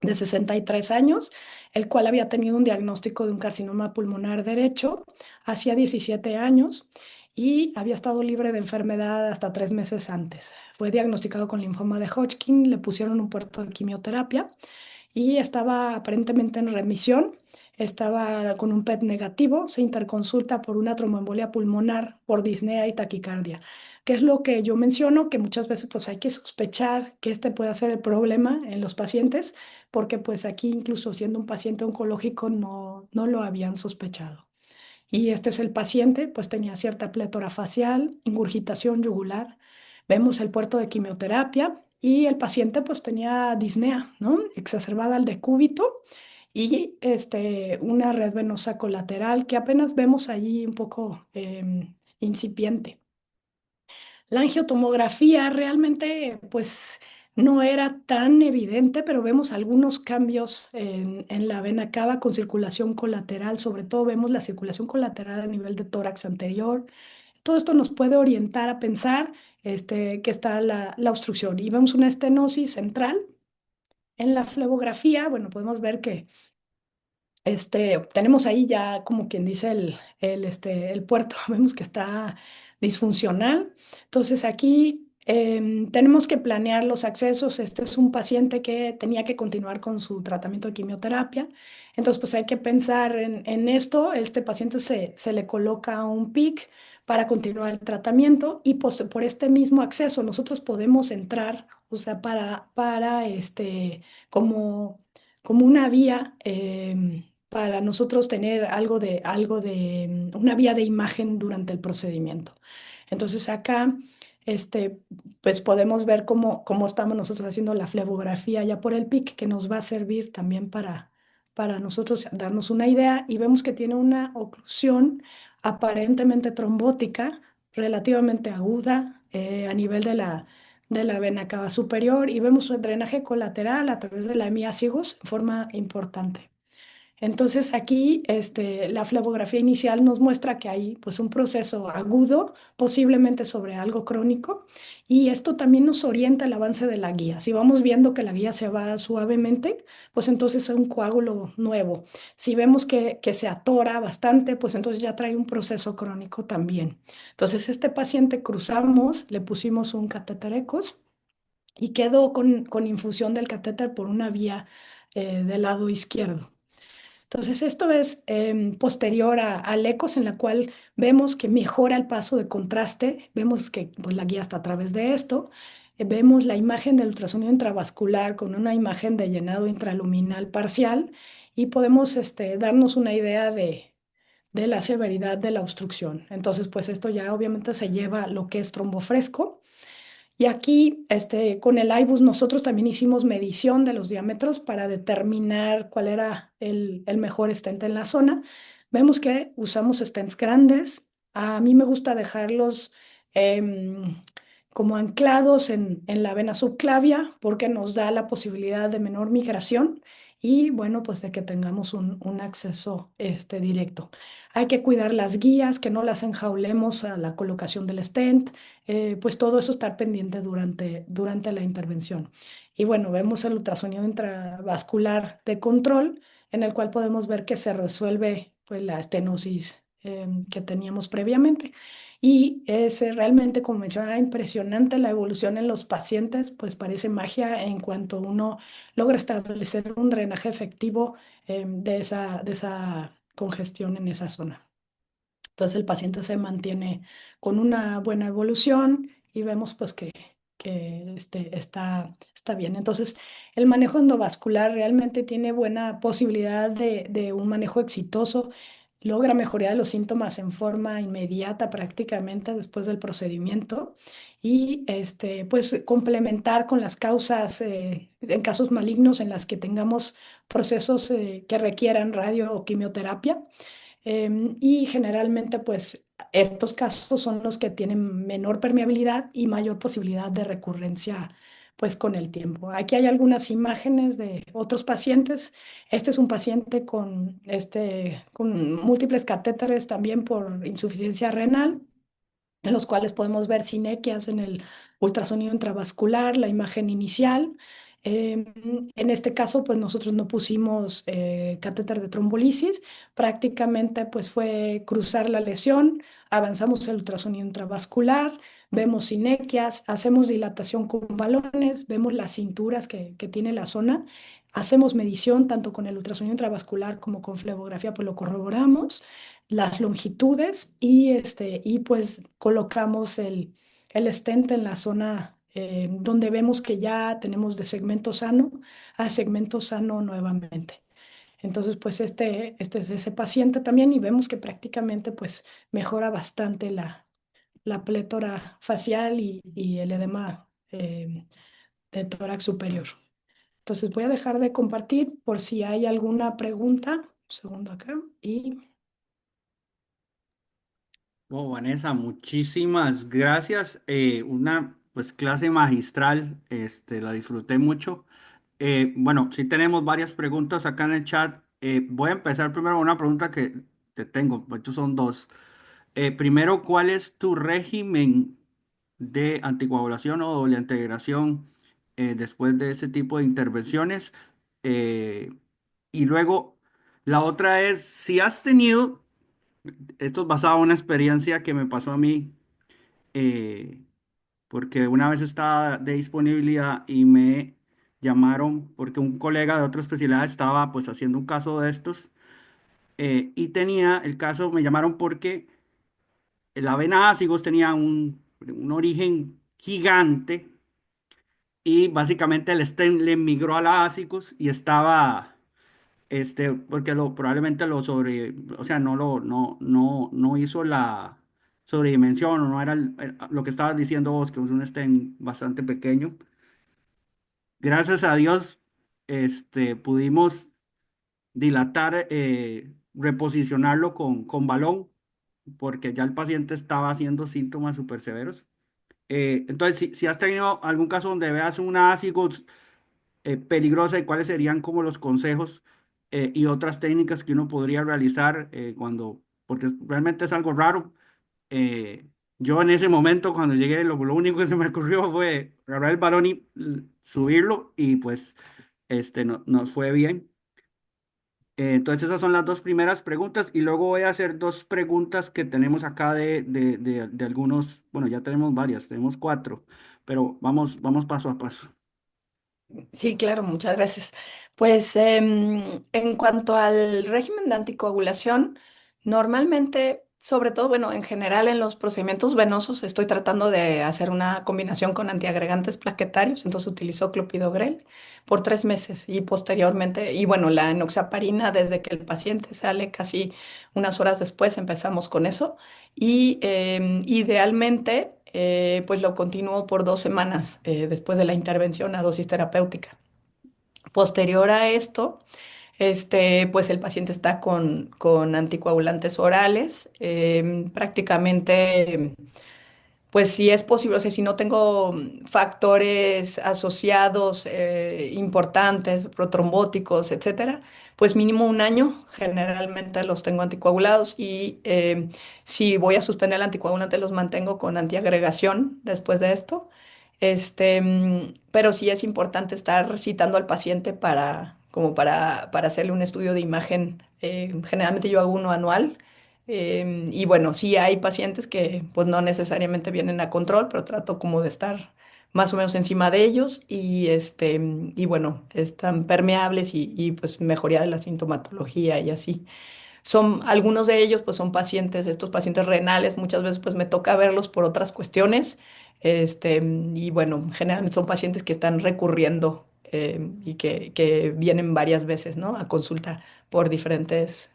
de 63 años, el cual había tenido un diagnóstico de un carcinoma pulmonar derecho hacía 17 años y había estado libre de enfermedad hasta 3 meses antes. Fue diagnosticado con linfoma de Hodgkin, le pusieron un puerto de quimioterapia y estaba aparentemente en remisión. Estaba con un PET negativo, se interconsulta por una tromboembolia pulmonar, por disnea y taquicardia, que es lo que yo menciono, que muchas veces pues hay que sospechar que este puede ser el problema en los pacientes, porque pues aquí incluso siendo un paciente oncológico no lo habían sospechado. Y este es el paciente, pues tenía cierta plétora facial, ingurgitación yugular. Vemos el puerto de quimioterapia y el paciente pues tenía disnea, ¿no? Exacerbada al decúbito y una red venosa colateral que apenas vemos allí un poco incipiente. La angiotomografía realmente, pues, no era tan evidente, pero vemos algunos cambios en la vena cava con circulación colateral. Sobre todo vemos la circulación colateral a nivel de tórax anterior. Todo esto nos puede orientar a pensar que está la obstrucción. Y vemos una estenosis central. En la flebografía, bueno, podemos ver que tenemos ahí ya como quien dice el puerto, vemos que está disfuncional. Entonces aquí tenemos que planear los accesos. Este es un paciente que tenía que continuar con su tratamiento de quimioterapia. Entonces pues hay que pensar en esto. Este paciente se le coloca un PIC para continuar el tratamiento y por este mismo acceso nosotros podemos entrar, o sea, para como como una vía para nosotros tener una vía de imagen durante el procedimiento. Entonces acá, este, pues podemos ver cómo estamos nosotros haciendo la flebografía ya por el PIC, que nos va a servir también para nosotros darnos una idea y vemos que tiene una oclusión aparentemente trombótica, relativamente aguda a nivel de la vena cava superior y vemos un drenaje colateral a través de la hemiácigos en forma importante. Entonces aquí la flebografía inicial nos muestra que hay pues un proceso agudo, posiblemente sobre algo crónico, y esto también nos orienta el avance de la guía. Si vamos viendo que la guía se va suavemente, pues entonces es un coágulo nuevo. Si vemos que se atora bastante, pues entonces ya trae un proceso crónico también. Entonces este paciente cruzamos, le pusimos un catéter ECOS y quedó con infusión del catéter por una vía del lado izquierdo. Entonces, esto es posterior al ECOS, en la cual vemos que mejora el paso de contraste, vemos que pues, la guía está a través de esto, vemos la imagen del ultrasonido intravascular con una imagen de llenado intraluminal parcial y podemos darnos una idea de la severidad de la obstrucción. Entonces, pues esto ya obviamente se lleva a lo que es trombofresco. Y aquí, con el IBUS, nosotros también hicimos medición de los diámetros para determinar cuál era el mejor stent en la zona. Vemos que usamos stents grandes. A mí me gusta dejarlos em, como anclados en la vena subclavia porque nos da la posibilidad de menor migración y, bueno, pues de que tengamos un acceso directo. Hay que cuidar las guías, que no las enjaulemos a la colocación del stent, pues todo eso estar pendiente durante la intervención. Y bueno, vemos el ultrasonido intravascular de control, en el cual podemos ver que se resuelve pues, la estenosis que teníamos previamente. Y es realmente, como mencionaba, impresionante la evolución en los pacientes, pues parece magia en cuanto uno logra establecer un drenaje efectivo de esa congestión en esa zona. Entonces el paciente se mantiene con una buena evolución y vemos pues que está bien. Entonces el manejo endovascular realmente tiene buena posibilidad de un manejo exitoso. logra mejoría de los síntomas en forma inmediata prácticamente después del procedimiento y pues complementar con las causas en casos malignos en las que tengamos procesos que requieran radio o quimioterapia. Y generalmente, pues, estos casos son los que tienen menor permeabilidad y mayor posibilidad de recurrencia, pues, con el tiempo. Aquí hay algunas imágenes de otros pacientes. Este es un paciente con múltiples catéteres también por insuficiencia renal, en los cuales podemos ver sinequias en el ultrasonido intravascular, la imagen inicial. En este caso, pues nosotros no pusimos catéter de trombolisis, prácticamente pues fue cruzar la lesión, avanzamos el ultrasonido intravascular, vemos sinequias, hacemos dilatación con balones, vemos las cinturas que tiene la zona, hacemos medición tanto con el ultrasonido intravascular como con flebografía, pues lo corroboramos las longitudes y pues colocamos el stent en la zona donde vemos que ya tenemos de segmento sano a segmento sano nuevamente. Entonces, pues este es ese paciente también y vemos que prácticamente pues mejora bastante la plétora facial y el edema de tórax superior. Entonces, voy a dejar de compartir por si hay alguna pregunta. Un segundo acá y... Oh, Vanessa, muchísimas gracias. Una pues clase magistral, la disfruté mucho. Bueno, sí tenemos varias preguntas acá en el chat. Voy a empezar primero con una pregunta que te tengo, de hecho son dos. Primero, ¿cuál es tu régimen de anticoagulación o doble antiagregación después de ese tipo de intervenciones? Eh, y luego, la otra es, si has tenido, esto es basado en una experiencia que me pasó a mí, eh, porque una vez estaba de disponibilidad y me llamaron porque un colega de otra especialidad estaba pues haciendo un caso de estos y tenía el caso, me llamaron porque la vena ácigos tenía un origen gigante y básicamente el stent le migró a la ácigos y estaba, porque probablemente lo sobre, o sea, no hizo la sobredimensión o no era lo que estabas diciendo vos, que es un stent bastante pequeño. Gracias a Dios, pudimos dilatar, reposicionarlo con balón, porque ya el paciente estaba haciendo síntomas súper severos. Entonces, si has tenido algún caso donde veas una ácidos peligrosa y cuáles serían como los consejos y otras técnicas que uno podría realizar porque realmente es algo raro. Yo en ese momento, cuando llegué, lo único que se me ocurrió fue agarrar el balón y subirlo y pues nos fue bien. Entonces esas son las dos primeras preguntas y luego voy a hacer dos preguntas que tenemos acá de algunos, bueno, ya tenemos varias, tenemos cuatro, pero vamos paso a paso. Sí, claro, muchas gracias. Pues en cuanto al régimen de anticoagulación, normalmente, sobre todo, bueno, en general en los procedimientos venosos estoy tratando de hacer una combinación con antiagregantes plaquetarios, entonces utilizo clopidogrel por 3 meses y posteriormente, y bueno, la enoxaparina desde que el paciente sale casi unas horas después empezamos con eso y idealmente pues lo continúo por 2 semanas después de la intervención a dosis terapéutica. Posterior a esto, pues el paciente está con anticoagulantes orales, prácticamente pues si es posible, o sea, si no tengo factores asociados importantes, protrombóticos, etcétera, pues mínimo un año, generalmente los tengo anticoagulados y si voy a suspender el anticoagulante los mantengo con antiagregación después de esto. Pero sí es importante estar citando al paciente para hacerle un estudio de imagen. Generalmente yo hago uno anual y bueno, sí hay pacientes que pues no necesariamente vienen a control, pero trato como de estar más o menos encima de ellos y bueno, están permeables y pues mejoría de la sintomatología y así. Son algunos de ellos pues son pacientes, estos pacientes renales, muchas veces pues me toca verlos por otras cuestiones. Y bueno, generalmente son pacientes que están recurriendo y que vienen varias veces, ¿no? A consulta por diferentes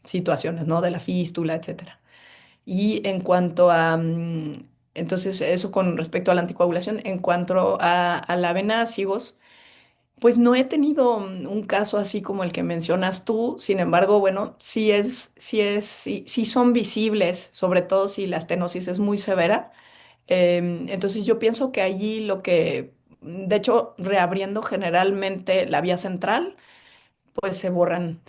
situaciones, ¿no? De la fístula, etcétera. Y en cuanto a, entonces eso con respecto a la anticoagulación, en cuanto a la vena Sigos, pues no he tenido un caso así como el que mencionas tú. Sin embargo, bueno, sí son visibles, sobre todo si la estenosis es muy severa. Entonces yo pienso que allí de hecho, reabriendo generalmente la vía central, pues se borran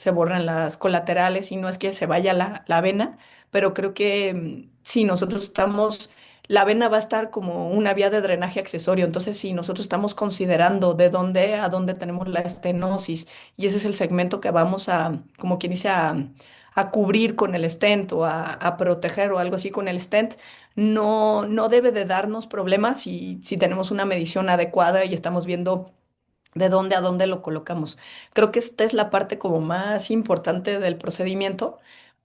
las colaterales y no es que se vaya la vena, pero creo que si nosotros estamos, la vena va a estar como una vía de drenaje accesorio, entonces si nosotros estamos considerando de dónde a dónde tenemos la estenosis y ese es el segmento que vamos a, como quien dice, a cubrir con el stent o a proteger o algo así con el stent, no debe de darnos problemas si tenemos una medición adecuada y estamos viendo de dónde a dónde lo colocamos. Creo que esta es la parte como más importante del procedimiento,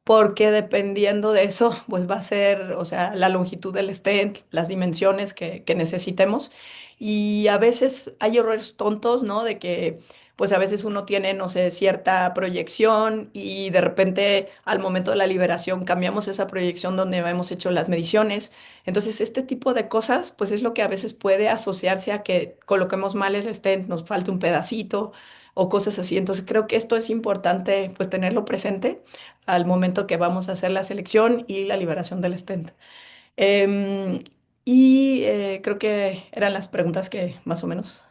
porque dependiendo de eso, pues va a ser, o sea, la longitud del stent, las dimensiones que necesitemos. Y a veces hay errores tontos, ¿no? De que, pues a veces uno tiene, no sé, cierta proyección y de repente al momento de la liberación cambiamos esa proyección donde hemos hecho las mediciones. Entonces, este tipo de cosas, pues es lo que a veces puede asociarse a que coloquemos mal el stent, nos falte un pedacito o cosas así. Entonces, creo que esto es importante, pues tenerlo presente al momento que vamos a hacer la selección y la liberación del stent. Em, Creo que eran las preguntas que más o menos.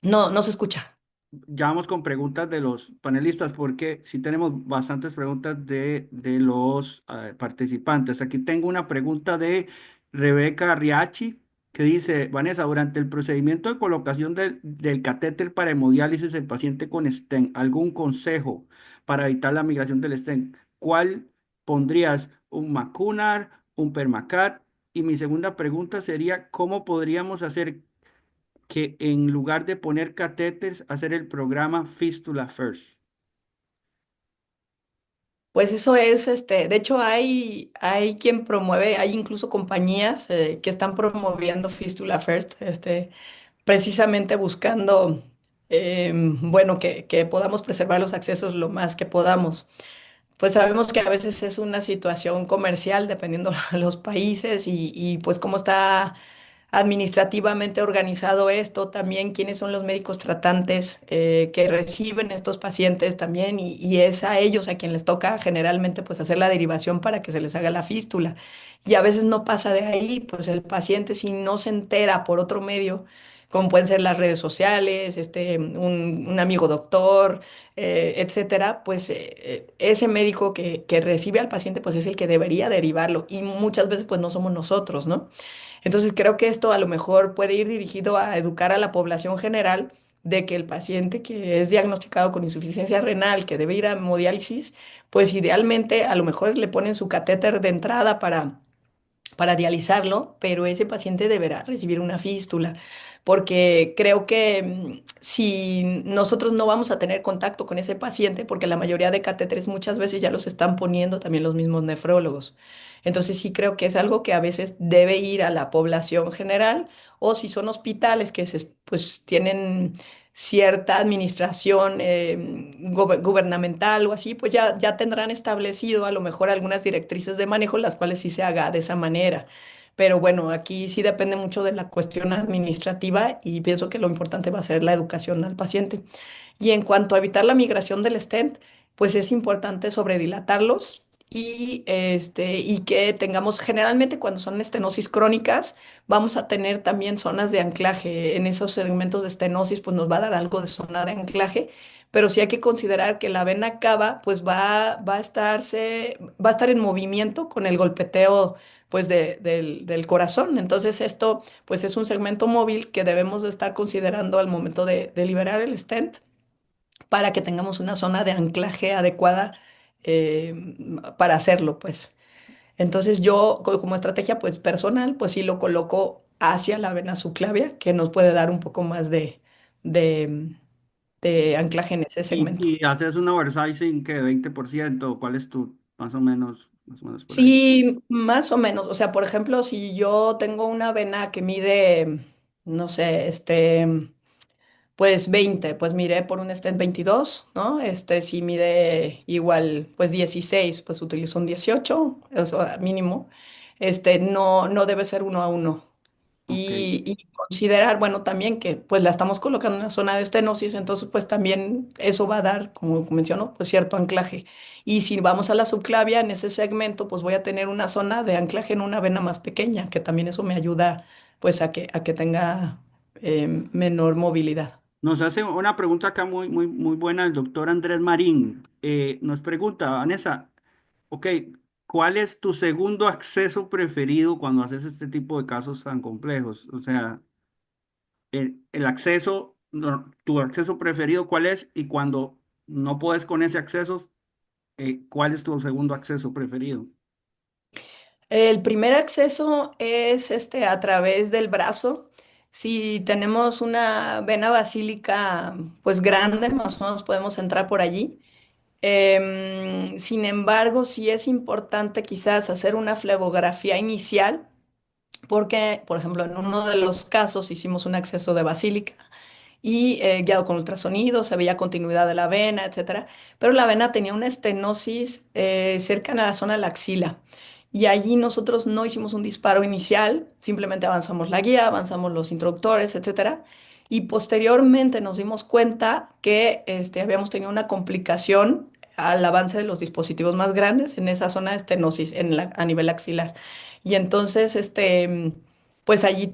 No, no se escucha. Ya vamos con preguntas de los panelistas, porque sí tenemos bastantes preguntas de los participantes. Aquí tengo una pregunta de Rebeca Riachi, que dice: Vanessa, durante el procedimiento de colocación del catéter para hemodiálisis en paciente con stent, ¿algún consejo para evitar la migración del stent? ¿Cuál pondrías? ¿Un Macunar, un Permacar? Y mi segunda pregunta sería: ¿cómo podríamos hacer que en lugar de poner catéteres, hacer el programa Fistula First? Pues eso es, de hecho hay quien promueve, hay incluso compañías que están promoviendo Fistula First, precisamente buscando, bueno, que podamos preservar los accesos lo más que podamos. Pues sabemos que a veces es una situación comercial dependiendo de los países y pues cómo está administrativamente organizado esto, también quiénes son los médicos tratantes que reciben estos pacientes también y es a ellos a quien les toca generalmente pues hacer la derivación para que se les haga la fístula. Y a veces no pasa de ahí, pues el paciente si no se entera por otro medio, como pueden ser las redes sociales, un amigo doctor, etcétera, pues ese médico que recibe al paciente pues es el que debería derivarlo y muchas veces pues no somos nosotros, ¿no? Entonces creo que esto a lo mejor puede ir dirigido a educar a la población general de que el paciente que es diagnosticado con insuficiencia renal, que debe ir a hemodiálisis, pues idealmente a lo mejor le ponen su catéter de entrada para dializarlo, pero ese paciente deberá recibir una fístula, porque creo que si nosotros no vamos a tener contacto con ese paciente, porque la mayoría de catéteres muchas veces ya los están poniendo también los mismos nefrólogos. Entonces sí creo que es algo que a veces debe ir a la población general, o si son hospitales que pues tienen cierta administración gubernamental o así, pues ya tendrán establecido a lo mejor algunas directrices de manejo, las cuales sí se haga de esa manera. Pero bueno, aquí sí depende mucho de la cuestión administrativa y pienso que lo importante va a ser la educación al paciente. Y en cuanto a evitar la migración del stent, pues es importante sobredilatarlos y que tengamos, generalmente cuando son estenosis crónicas, vamos a tener también zonas de anclaje. En esos segmentos de estenosis, pues nos va a dar algo de zona de anclaje, pero sí hay que considerar que la vena cava, pues va a estar en movimiento con el golpeteo, pues del corazón. Entonces esto, pues es un segmento móvil que debemos de estar considerando al momento de liberar el stent para que tengamos una zona de anclaje adecuada eh, para hacerlo, pues. Entonces yo como estrategia pues personal pues sí lo coloco hacia la vena subclavia que nos puede dar un poco más de, de anclaje en ese segmento. Y haces un oversizing que 20%, ¿cuál es tu, más o menos por ahí? Sí, más o menos. O sea, por ejemplo, si yo tengo una vena que mide, no sé, Pues 20, pues miré por un stent 22, ¿no? Si mide igual, pues 16, pues utilizo un 18, eso mínimo. No debe ser uno a uno. Ok. Y considerar, bueno, también que pues la estamos colocando en una zona de estenosis, entonces pues también eso va a dar, como menciono, pues cierto anclaje. Y si vamos a la subclavia, en ese segmento, pues voy a tener una zona de anclaje en una vena más pequeña, que también eso me ayuda pues a que tenga menor movilidad. Nos hace una pregunta acá muy buena el doctor Andrés Marín. Nos pregunta, Vanessa, ok, ¿cuál es tu segundo acceso preferido cuando haces este tipo de casos tan complejos? O sea, el acceso, tu acceso preferido, ¿cuál es? Y cuando no puedes con ese acceso, ¿cuál es tu segundo acceso preferido? El primer acceso es a través del brazo. Si tenemos una vena basílica pues grande, más o menos podemos entrar por allí. Sin embargo, sí es importante quizás hacer una flebografía inicial, porque, por ejemplo, en uno de los casos hicimos un acceso de basílica y guiado con ultrasonido, se veía continuidad de la vena, etcétera, pero la vena tenía una estenosis cercana a la zona de la axila. Y allí nosotros no hicimos un disparo inicial, simplemente avanzamos la guía, avanzamos los introductores, etcétera. Y posteriormente nos dimos cuenta que habíamos tenido una complicación al avance de los dispositivos más grandes en esa zona de estenosis a nivel axilar. Y entonces, pues allí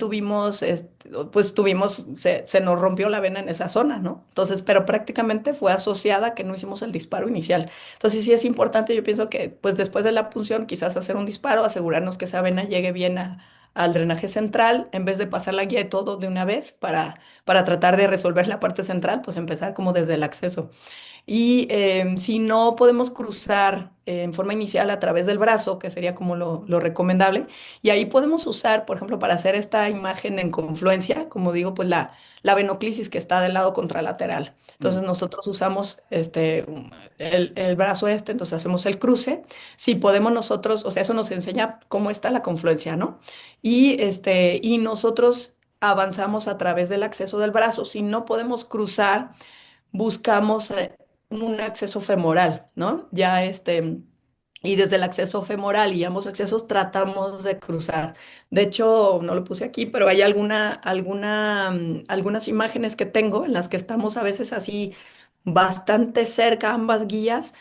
se nos rompió la vena en esa zona, ¿no? Entonces, pero prácticamente fue asociada a que no hicimos el disparo inicial. Entonces, sí es importante, yo pienso que, pues después de la punción, quizás hacer un disparo, asegurarnos que esa vena llegue bien al drenaje central, en vez de pasar la guía de todo de una vez para tratar de resolver la parte central, pues empezar como desde el acceso. Y si no podemos cruzar en forma inicial a través del brazo, que sería como lo recomendable, y ahí podemos usar, por ejemplo, para hacer esta imagen en confluencia, como digo, pues la venoclisis que está del lado contralateral. Mm. Entonces nosotros usamos el brazo entonces hacemos el cruce. Si podemos nosotros, o sea, eso nos enseña cómo está la confluencia, ¿no? Y nosotros avanzamos a través del acceso del brazo. Si no podemos cruzar, buscamos un acceso femoral, ¿no? Y desde el acceso femoral y ambos accesos tratamos de cruzar. De hecho, no lo puse aquí, pero hay algunas imágenes que tengo en las que estamos a veces así bastante cerca ambas guías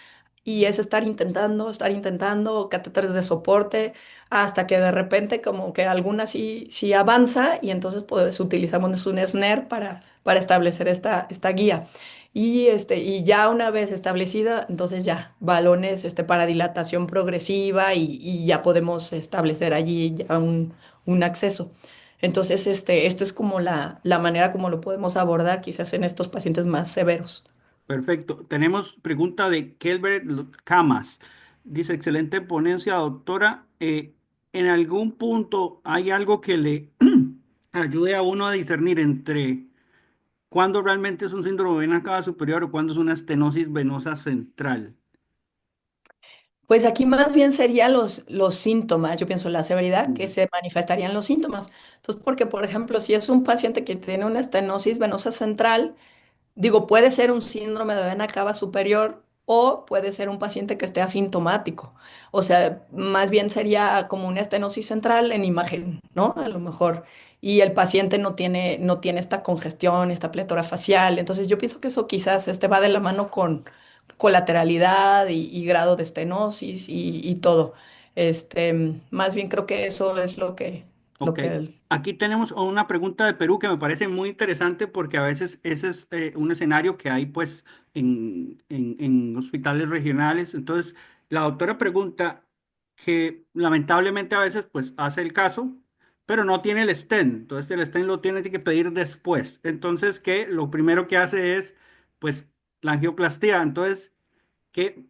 y es estar intentando, catéteres de soporte, hasta que de repente como que alguna sí avanza y entonces pues utilizamos un snare para establecer esta guía. Y ya una vez establecida, entonces ya, balones para dilatación progresiva y ya podemos establecer allí ya un acceso. Entonces, esto es como la manera como lo podemos abordar quizás en estos pacientes más severos. Perfecto. Tenemos pregunta de Kelber Camas. Dice, excelente ponencia, doctora. ¿En algún punto hay algo que le ayude a uno a discernir entre cuándo realmente es un síndrome de vena cava superior o cuándo es una estenosis venosa central? Pues aquí más bien serían los síntomas, yo pienso, la severidad que Mm. se manifestarían los síntomas. Entonces, porque, por ejemplo, si es un paciente que tiene una estenosis venosa central, digo, puede ser un síndrome de vena cava superior o puede ser un paciente que esté asintomático. O sea, más bien sería como una estenosis central en imagen, ¿no? A lo mejor. Y el paciente no tiene esta congestión, esta pletora facial. Entonces, yo pienso que eso quizás va de la mano con colateralidad y grado de estenosis y todo. Más bien creo que eso es lo que, lo Ok, que aquí tenemos una pregunta de Perú que me parece muy interesante porque a veces ese es un escenario que hay pues en hospitales regionales. Entonces, la doctora pregunta que lamentablemente a veces pues hace el caso, pero no tiene el stent. Entonces, el stent lo tiene que pedir después. Entonces, que lo primero que hace es pues la angioplastía. Entonces, ¿qué,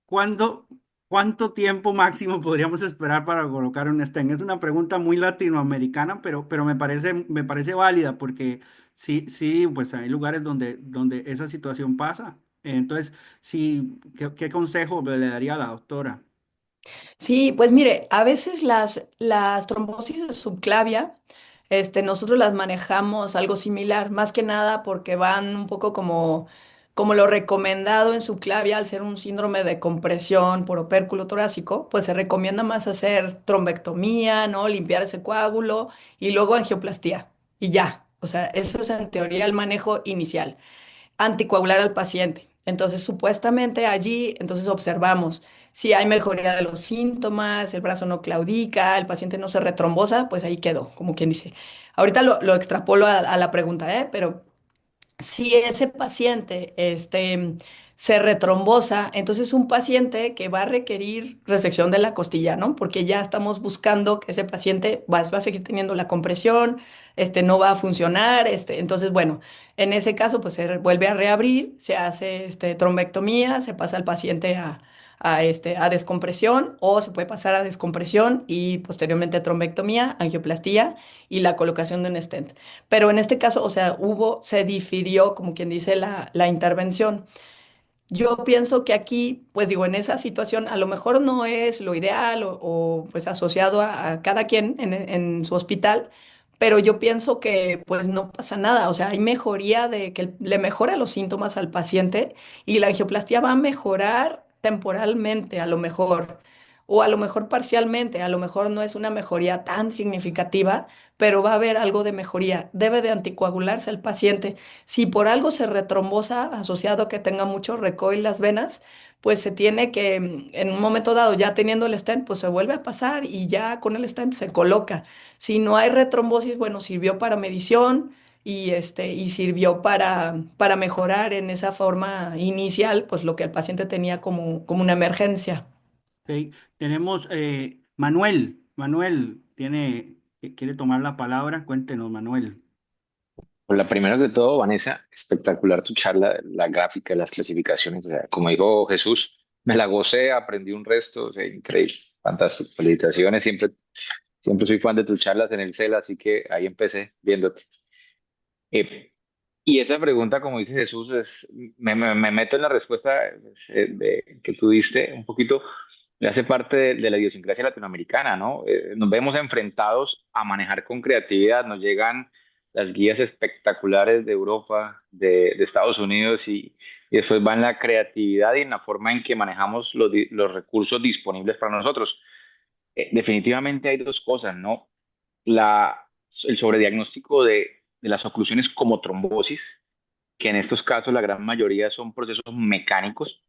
¿cuándo, cuánto tiempo máximo podríamos esperar para colocar un stent? Es una pregunta muy latinoamericana, pero me parece válida porque sí, pues hay lugares donde esa situación pasa. Entonces, sí, ¿qué consejo le daría a la doctora? Sí, pues mire, a veces las trombosis de subclavia, nosotros las manejamos algo similar, más que nada porque van un poco como lo recomendado en su clave al ser un síndrome de compresión por opérculo torácico, pues se recomienda más hacer trombectomía, ¿no? Limpiar ese coágulo y luego angioplastía y ya. O sea, eso es en teoría el manejo inicial, anticoagular al paciente. Entonces, supuestamente allí, entonces observamos si hay mejoría de los síntomas, el brazo no claudica, el paciente no se retrombosa, pues ahí quedó, como quien dice. Ahorita lo extrapolo a la pregunta, ¿eh? Pero si ese paciente se retrombosa, entonces es un paciente que va a requerir resección de la costilla, ¿no? Porque ya estamos buscando que ese paciente va a seguir teniendo la compresión, no va a funcionar, entonces, bueno, en ese caso, pues se vuelve a reabrir, se hace trombectomía, se pasa al paciente a descompresión o se puede pasar a descompresión y posteriormente trombectomía, angioplastía y la colocación de un stent. Pero en este caso, o sea, se difirió, como quien dice, la intervención. Yo pienso que aquí, pues digo, en esa situación a lo mejor no es lo ideal pues asociado a cada quien en su hospital, pero yo pienso que pues no pasa nada, o sea, hay mejoría de que le mejora los síntomas al paciente y la angioplastía va a mejorar temporalmente a lo mejor, o a lo mejor parcialmente, a lo mejor no es una mejoría tan significativa, pero va a haber algo de mejoría. Debe de anticoagularse el paciente. Si por algo se retrombosa asociado a que tenga mucho recoil las venas, pues se tiene que, en un momento dado, ya teniendo el stent, pues se vuelve a pasar y ya con el stent se coloca. Si no hay retrombosis, bueno, sirvió para medición y sirvió para mejorar en esa forma inicial, pues lo que el paciente tenía como una emergencia. Ok, tenemos Manuel. Manuel quiere tomar la palabra. Cuéntenos, Manuel. Hola, primero que todo, Vanessa, espectacular tu charla, la gráfica, las clasificaciones. O sea, como dijo Jesús, me la gocé, aprendí un resto, o sea, increíble, fantástico. Felicitaciones, siempre soy fan de tus charlas en el CEL, así que ahí empecé viéndote. Eh, y esta pregunta, como dice Jesús, me meto en la respuesta que tú diste un poquito, le hace parte de la idiosincrasia latinoamericana, ¿no? Nos vemos enfrentados a manejar con creatividad, nos llegan las guías espectaculares de Europa, de Estados Unidos y después va en la creatividad y en la forma en que manejamos los recursos disponibles para nosotros. Definitivamente hay dos cosas, ¿no? La, el sobrediagnóstico de las oclusiones como trombosis, que en estos casos la gran mayoría son procesos mecánicos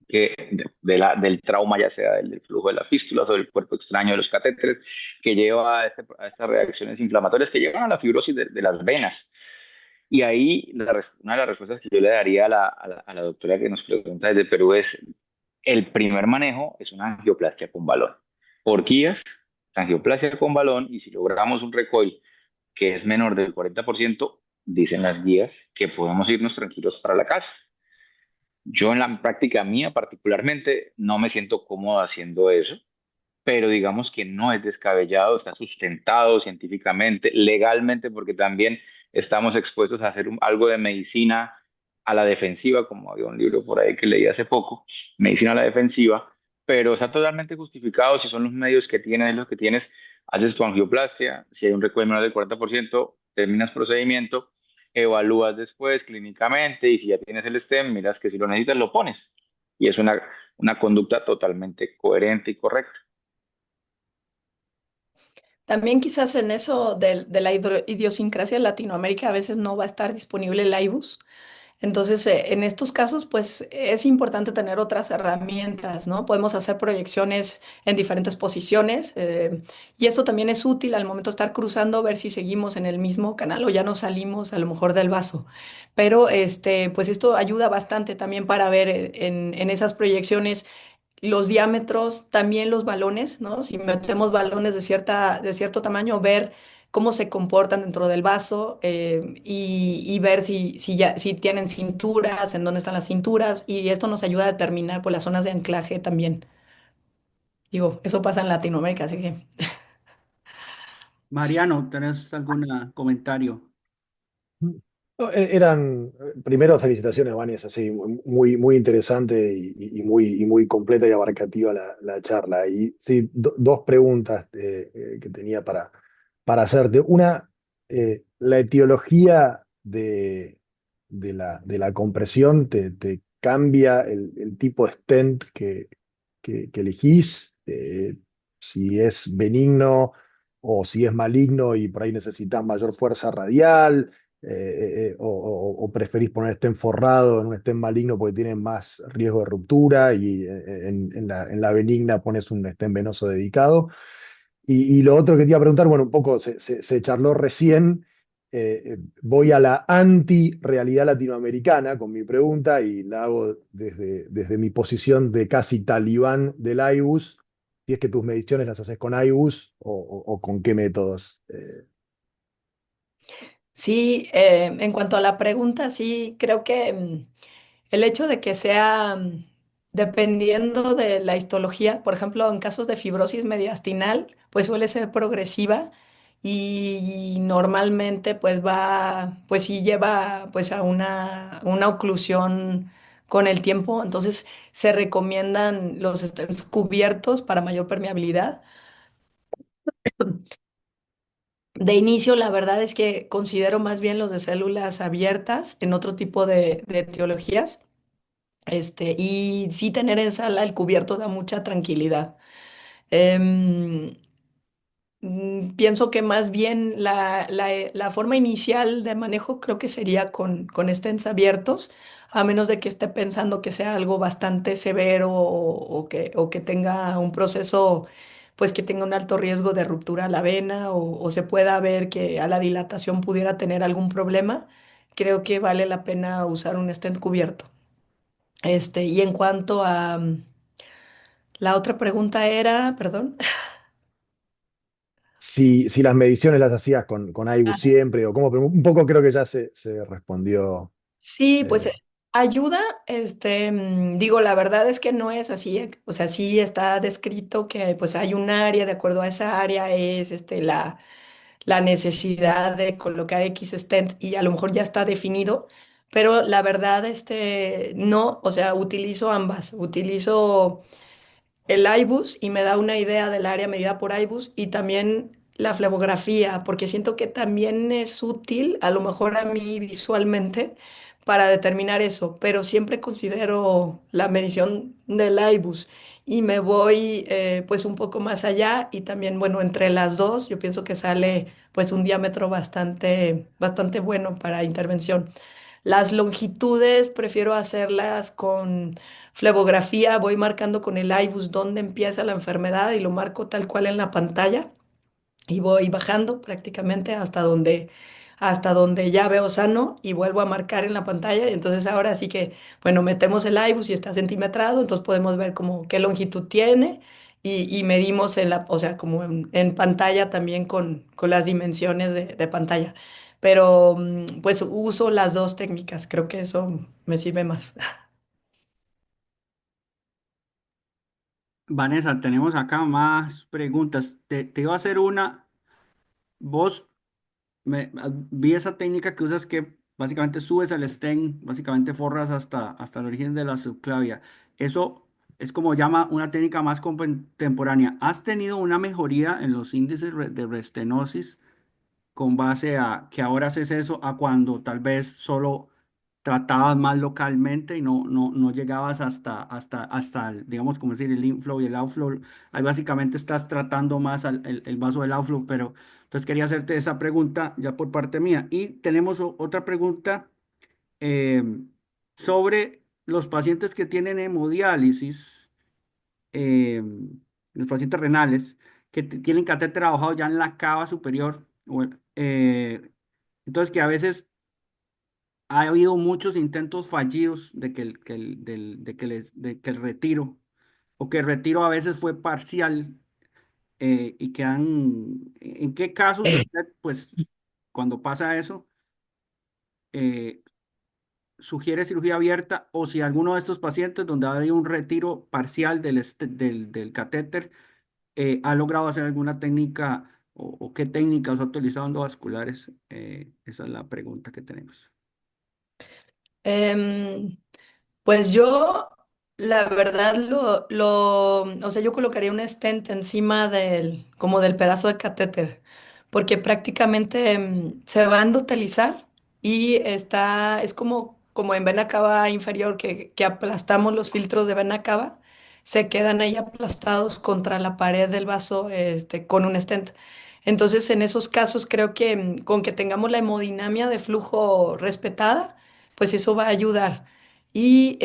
del trauma, ya sea del flujo de las fístulas o del cuerpo extraño de los catéteres, que lleva a estas reacciones inflamatorias que llevan a la fibrosis de las venas. Y ahí una de las respuestas que yo le daría a la doctora que nos pregunta desde Perú es, el primer manejo es una angioplastia con balón. Por guías, angioplasia con balón, y si logramos un recoil que es menor del 40%, dicen las guías que podemos irnos tranquilos para la casa. Yo en la práctica mía particularmente no me siento cómodo haciendo eso, pero digamos que no es descabellado, está sustentado científicamente, legalmente, porque también estamos expuestos a hacer algo de medicina a la defensiva, como había un libro por ahí que leí hace poco, medicina a la defensiva, pero está totalmente justificado si son los medios que tienes, los que tienes, haces tu angioplastia, si hay un recuerdo menor del 40%, terminas procedimiento, evalúas después clínicamente y si ya tienes el stem, miras que si lo necesitas lo pones. Y es una conducta totalmente coherente y correcta. También quizás en eso de la idiosincrasia de Latinoamérica a veces no va a estar disponible el IBUS. Entonces, en estos casos, pues es importante tener otras herramientas, ¿no? Podemos hacer proyecciones en diferentes posiciones y esto también es útil al momento de estar cruzando, ver si seguimos en el mismo canal o ya nos salimos a lo mejor del vaso. Pero, pues esto ayuda bastante también para ver en esas proyecciones los diámetros, también los balones, ¿no? Si metemos balones de cierto tamaño, ver cómo se comportan dentro del vaso y ver si tienen cinturas, en dónde están las cinturas, y esto nos ayuda a determinar por las zonas de anclaje también. Digo, eso pasa en Latinoamérica, así que Mariano, ¿tenés algún comentario? No, primero felicitaciones, Vanessa, sí, muy, muy interesante y muy completa y abarcativa la charla. Y sí, dos preguntas que tenía para para hacerte. Una, la etiología de la compresión te cambia el tipo de stent que elegís, si es benigno o si es maligno y por ahí necesitas mayor fuerza radial, o preferís poner stent forrado en un stent maligno porque tiene más riesgo de ruptura y en la benigna pones un stent venoso dedicado. Y lo otro que te iba a preguntar, bueno, un poco se charló recién, voy a la anti-realidad latinoamericana con mi pregunta y la hago desde mi posición de casi talibán del IBUS, si es que tus mediciones las haces con IBUS o con qué métodos. Sí, en cuanto a la pregunta, sí, creo que el hecho de que sea, dependiendo de la histología, por ejemplo, en casos de fibrosis mediastinal, pues suele ser progresiva y normalmente pues va, pues sí lleva pues a una oclusión con el tiempo, entonces se recomiendan los stents cubiertos para mayor permeabilidad. De inicio, la verdad es que considero más bien los de células abiertas en otro tipo de etiologías. Y sí tener en sala el cubierto da mucha tranquilidad. Em, Pienso que más bien la forma inicial de manejo creo que sería con stents abiertos, a menos de que esté pensando que sea algo bastante severo o que tenga un proceso, pues que tenga un alto riesgo de ruptura a la vena o se pueda ver que a la dilatación pudiera tener algún problema. Creo que vale la pena usar un stent cubierto. Y en cuanto a la otra pregunta era, perdón. Si las mediciones las hacías con IBUS siempre o cómo, pero un poco creo que ya se respondió. Sí, pues eh, ayuda, digo, la verdad es que no es así, o sea, sí está descrito que pues hay un área, de acuerdo a esa área es la necesidad de colocar X stent y a lo mejor ya está definido, pero la verdad, no, o sea, utilizo ambas, utilizo el IBUS y me da una idea del área medida por IBUS y también la flebografía, porque siento que también es útil, a lo mejor a mí visualmente, para determinar eso, pero siempre considero la medición del IBUS y me voy pues un poco más allá y también, bueno, entre las dos yo pienso que sale pues un diámetro bastante bueno para intervención. Las longitudes prefiero hacerlas con flebografía, voy marcando con el IBUS dónde empieza la enfermedad y lo marco tal cual en la pantalla y voy bajando prácticamente hasta donde ya veo sano y vuelvo a marcar en la pantalla. Y entonces ahora sí que, bueno, metemos el IBUS y está centimetrado, entonces podemos ver como qué longitud tiene y medimos o sea, como en pantalla también con las dimensiones de pantalla. Pero pues uso las dos técnicas, creo que eso me sirve más. Vanessa, tenemos acá más preguntas. Te iba a hacer una. Vos vi esa técnica que usas que básicamente subes el stem, básicamente forras hasta el origen de la subclavia. Eso es como llama una técnica más contemporánea. ¿Has tenido una mejoría en los índices de restenosis con base a que ahora haces eso a cuando tal vez solo tratabas más localmente y no llegabas hasta digamos, como decir, el inflow y el outflow? Ahí básicamente estás tratando más el vaso del outflow, pero entonces quería hacerte esa pregunta ya por parte mía. Y tenemos otra pregunta eh, sobre los pacientes que tienen hemodiálisis, eh, los pacientes renales, que tienen catéter trabajado ya en la cava superior. Entonces, que a veces ha habido muchos intentos fallidos de que el retiro, o que el retiro a veces fue parcial, y que ¿en qué casos usted, pues, cuando pasa eso, eh, sugiere cirugía abierta, o si alguno de estos pacientes donde ha habido un retiro parcial del catéter, ha logrado hacer alguna técnica o qué técnicas ha utilizado endovasculares? Esa es la pregunta que tenemos. Em, Pues yo, la verdad, o sea, yo colocaría un stent encima como del pedazo de catéter, porque prácticamente se van a utilizar y es como en vena cava inferior que aplastamos los filtros de vena cava, se quedan ahí aplastados contra la pared del vaso con un stent. Entonces, en esos casos creo que con que tengamos la hemodinamia de flujo respetada, pues eso va a ayudar. Y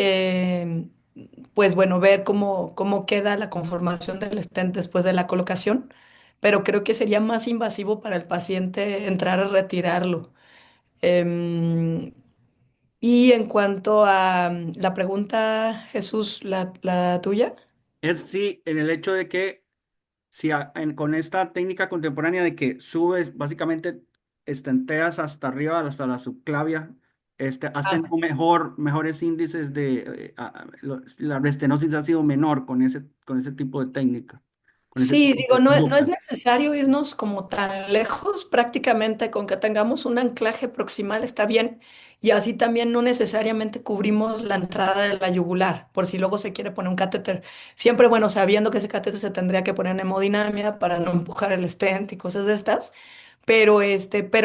pues bueno, ver cómo queda la conformación del stent después de la colocación, pero creo que sería más invasivo para el paciente entrar a retirarlo. Em, y en cuanto a la pregunta, Jesús, la tuya. Es sí, en el hecho de que si con esta técnica contemporánea de que subes, básicamente estenteas hasta arriba, hasta la subclavia, has Ah, tenido mejores índices de, la restenosis ha sido menor con ese tipo de técnica, con ese sí, tipo de digo, no es técnica. necesario irnos como tan lejos, prácticamente con que tengamos un anclaje proximal está bien, y así también no necesariamente cubrimos la entrada de la yugular, por si luego se quiere poner un catéter. Siempre, bueno, sabiendo que ese catéter se tendría que poner en hemodinamia para no empujar el stent y cosas de estas, pero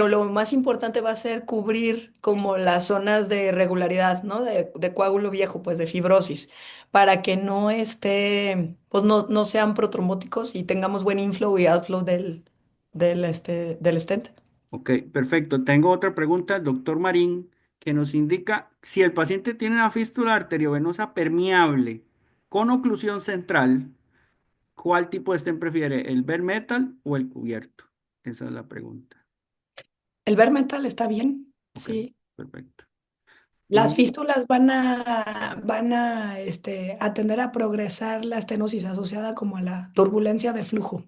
lo más importante va a ser cubrir como las zonas de irregularidad, ¿no? De coágulo viejo, pues de fibrosis, para que no pues no sean protrombóticos y tengamos buen inflow y outflow del stent. Ok, perfecto. Tengo otra pregunta, doctor Marín, que nos indica si el paciente tiene una fístula arteriovenosa permeable con oclusión central, ¿cuál tipo de stent prefiere, el bare metal o el cubierto? Esa es la pregunta. El bare metal está bien, Ok, sí. perfecto. Las Y fístulas a tender a progresar la estenosis asociada como a la turbulencia de flujo.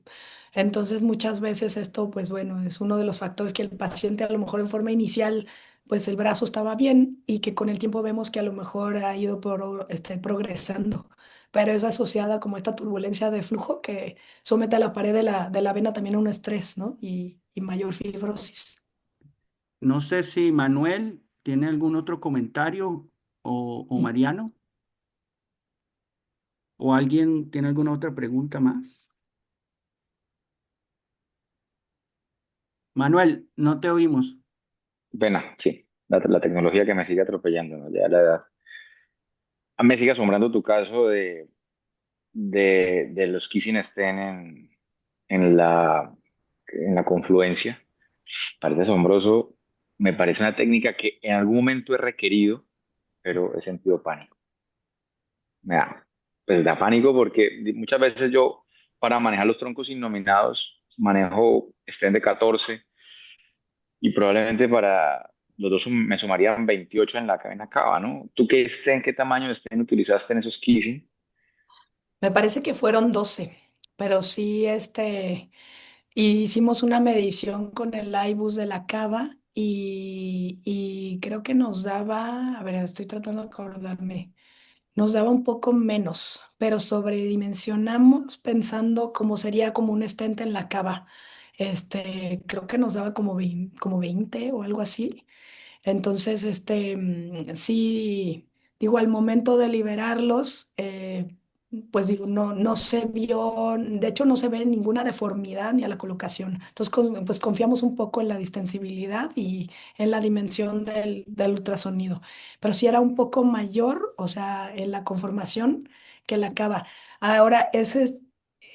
Entonces, muchas veces esto, pues bueno, es uno de los factores que el paciente a lo mejor en forma inicial, pues el brazo estaba bien y que con el tiempo vemos que a lo mejor ha ido progresando. Pero es asociada como esta turbulencia de flujo que somete a la pared de la vena también a un estrés, ¿no? Y mayor fibrosis. no sé si Manuel tiene algún otro comentario o Mariano o alguien tiene alguna otra pregunta más. Manuel, no te oímos. Pena, sí, la tecnología que me sigue atropellando, ¿no? Ya la edad. Me sigue asombrando tu caso de los kissing stent en en la confluencia. Parece asombroso. Me parece una técnica que en algún momento he requerido, pero he sentido pánico. Me da, pues da pánico porque muchas veces yo, para manejar los troncos innominados, manejo stent de 14 y probablemente para los dos me sumarían 28 en la cadena cava, ¿no? ¿Tú qué stent, qué tamaño de stent utilizaste en esos kissing? Me parece que fueron 12, pero sí, y hicimos una medición con el IBUS de la cava y creo que nos daba, a ver, estoy tratando de acordarme, nos daba un poco menos, pero sobredimensionamos pensando cómo sería como un stent en la cava. Creo que nos daba como 20 o algo así. Entonces, sí, digo, al momento de liberarlos, pues digo, no se vio, de hecho no se ve ninguna deformidad ni a la colocación. Entonces, pues confiamos un poco en la distensibilidad y en la dimensión del ultrasonido. Pero sí era un poco mayor, o sea, en la conformación que la cava. Ahora, ese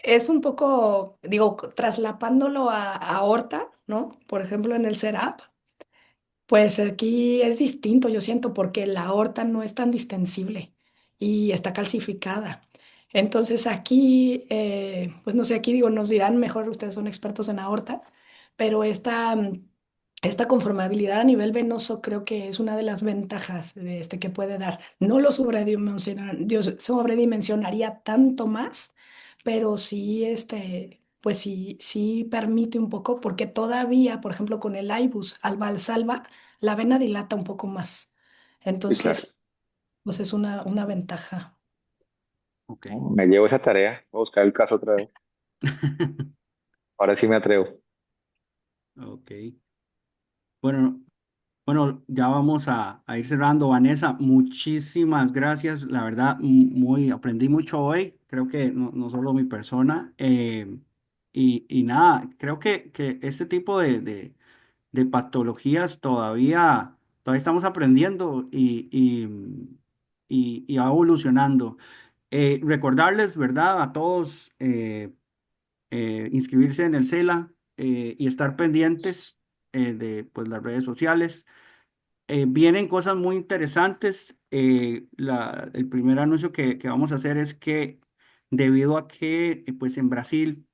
es un poco, digo, traslapándolo a aorta, ¿no? Por ejemplo, en el CERAP. Pues aquí es distinto, yo siento, porque la aorta no es tan distensible y está calcificada. Entonces aquí, pues no sé, aquí digo, nos dirán mejor, ustedes son expertos en aorta, pero esta conformabilidad a nivel venoso creo que es una de las ventajas que puede dar. No lo sobredimensionaría tanto más, pero sí, pues sí permite un poco, porque todavía, por ejemplo, con el IBUS al Valsalva, la vena dilata un poco más. Sí, claro. Entonces, pues es una ventaja. Ok. No, me llevo esa tarea, voy a buscar el caso otra vez. Ahora sí me atrevo. Ok. Bueno, bueno, ya vamos a ir cerrando. Vanessa, muchísimas gracias. La verdad, aprendí mucho hoy. Creo que no solo mi persona. Y nada, creo que este tipo de patologías todavía estamos aprendiendo y va evolucionando. Recordarles, ¿verdad? A todos inscribirse en el CELA y estar pendientes de pues, las redes sociales. Vienen cosas muy interesantes. El primer anuncio que vamos a hacer es que debido a que pues en Brasil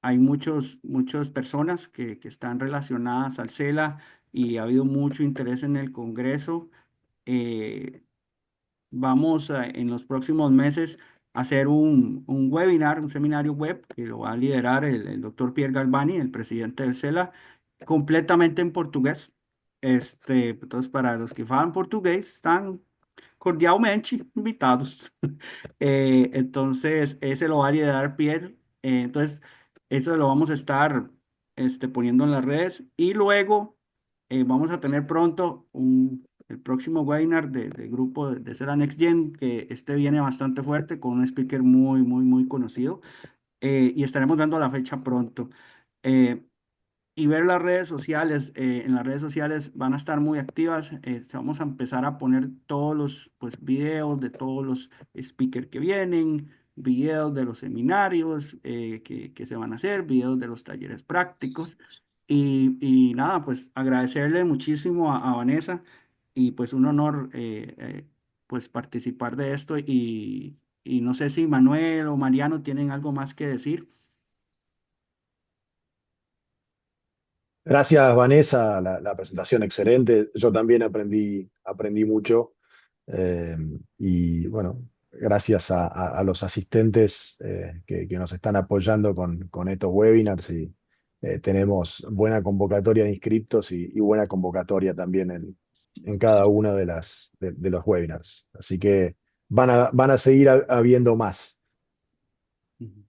hay muchas personas que están relacionadas al CELA y ha habido mucho interés en el Congreso. eh, Vamos en los próximos meses a hacer un webinar, un seminario web que lo va a liderar el doctor Pierre Galvani, el presidente del CELA, completamente en portugués. Entonces, para los que hablan portugués, están cordialmente invitados. Entonces, ese lo va a liderar Pierre. Entonces, eso lo vamos a estar poniendo en las redes. Y luego vamos a tener pronto el próximo webinar del grupo de Cera Next Gen, que viene bastante fuerte con un speaker muy, muy, muy conocido. Y estaremos dando la fecha pronto. Eh, y ver las redes sociales. En las redes sociales van a estar muy activas. Vamos a empezar a poner todos los pues, videos de todos los speakers que vienen, videos de los seminarios que se van a hacer, videos de los talleres prácticos. Y nada, pues agradecerle muchísimo a Vanessa y pues un honor pues participar de esto y no sé si Manuel o Mariano tienen algo más que decir. Gracias, Vanessa, la presentación excelente. Yo también aprendí mucho. eh, y bueno, gracias a los asistentes que nos están apoyando con estos webinars y tenemos buena convocatoria de inscriptos y buena convocatoria también en cada uno de los webinars. Así que van a seguir habiendo más. Ujú.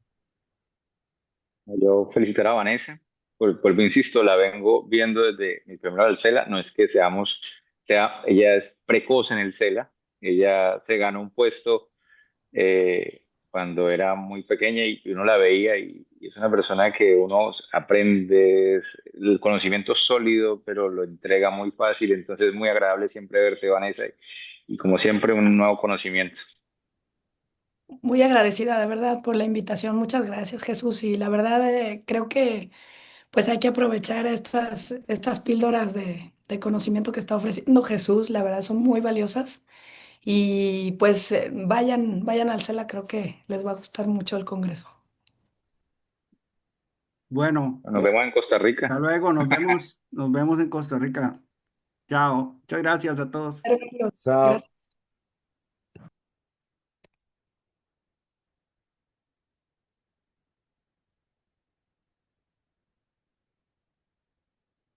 Yo felicitar a Vanessa, vuelvo, insisto, la vengo viendo desde mi primera del CELA, no es que ella es precoz en el CELA, ella se ganó un puesto cuando era muy pequeña y uno la veía y es una persona que uno aprende, el conocimiento es sólido, pero lo entrega muy fácil, entonces es muy agradable siempre verte, Vanessa, y como siempre un nuevo conocimiento. Muy agradecida, de verdad, por la invitación. Muchas gracias, Jesús. Y la verdad, creo que pues hay que aprovechar estas píldoras de conocimiento que está ofreciendo Jesús. La verdad, son muy valiosas. Y pues vayan al CELA, creo que les va a gustar mucho el Congreso. Bueno. Nos vemos en Costa Hasta Rica. luego, nos vemos en Costa Rica. Chao. Muchas gracias a todos. Gracias. Chao.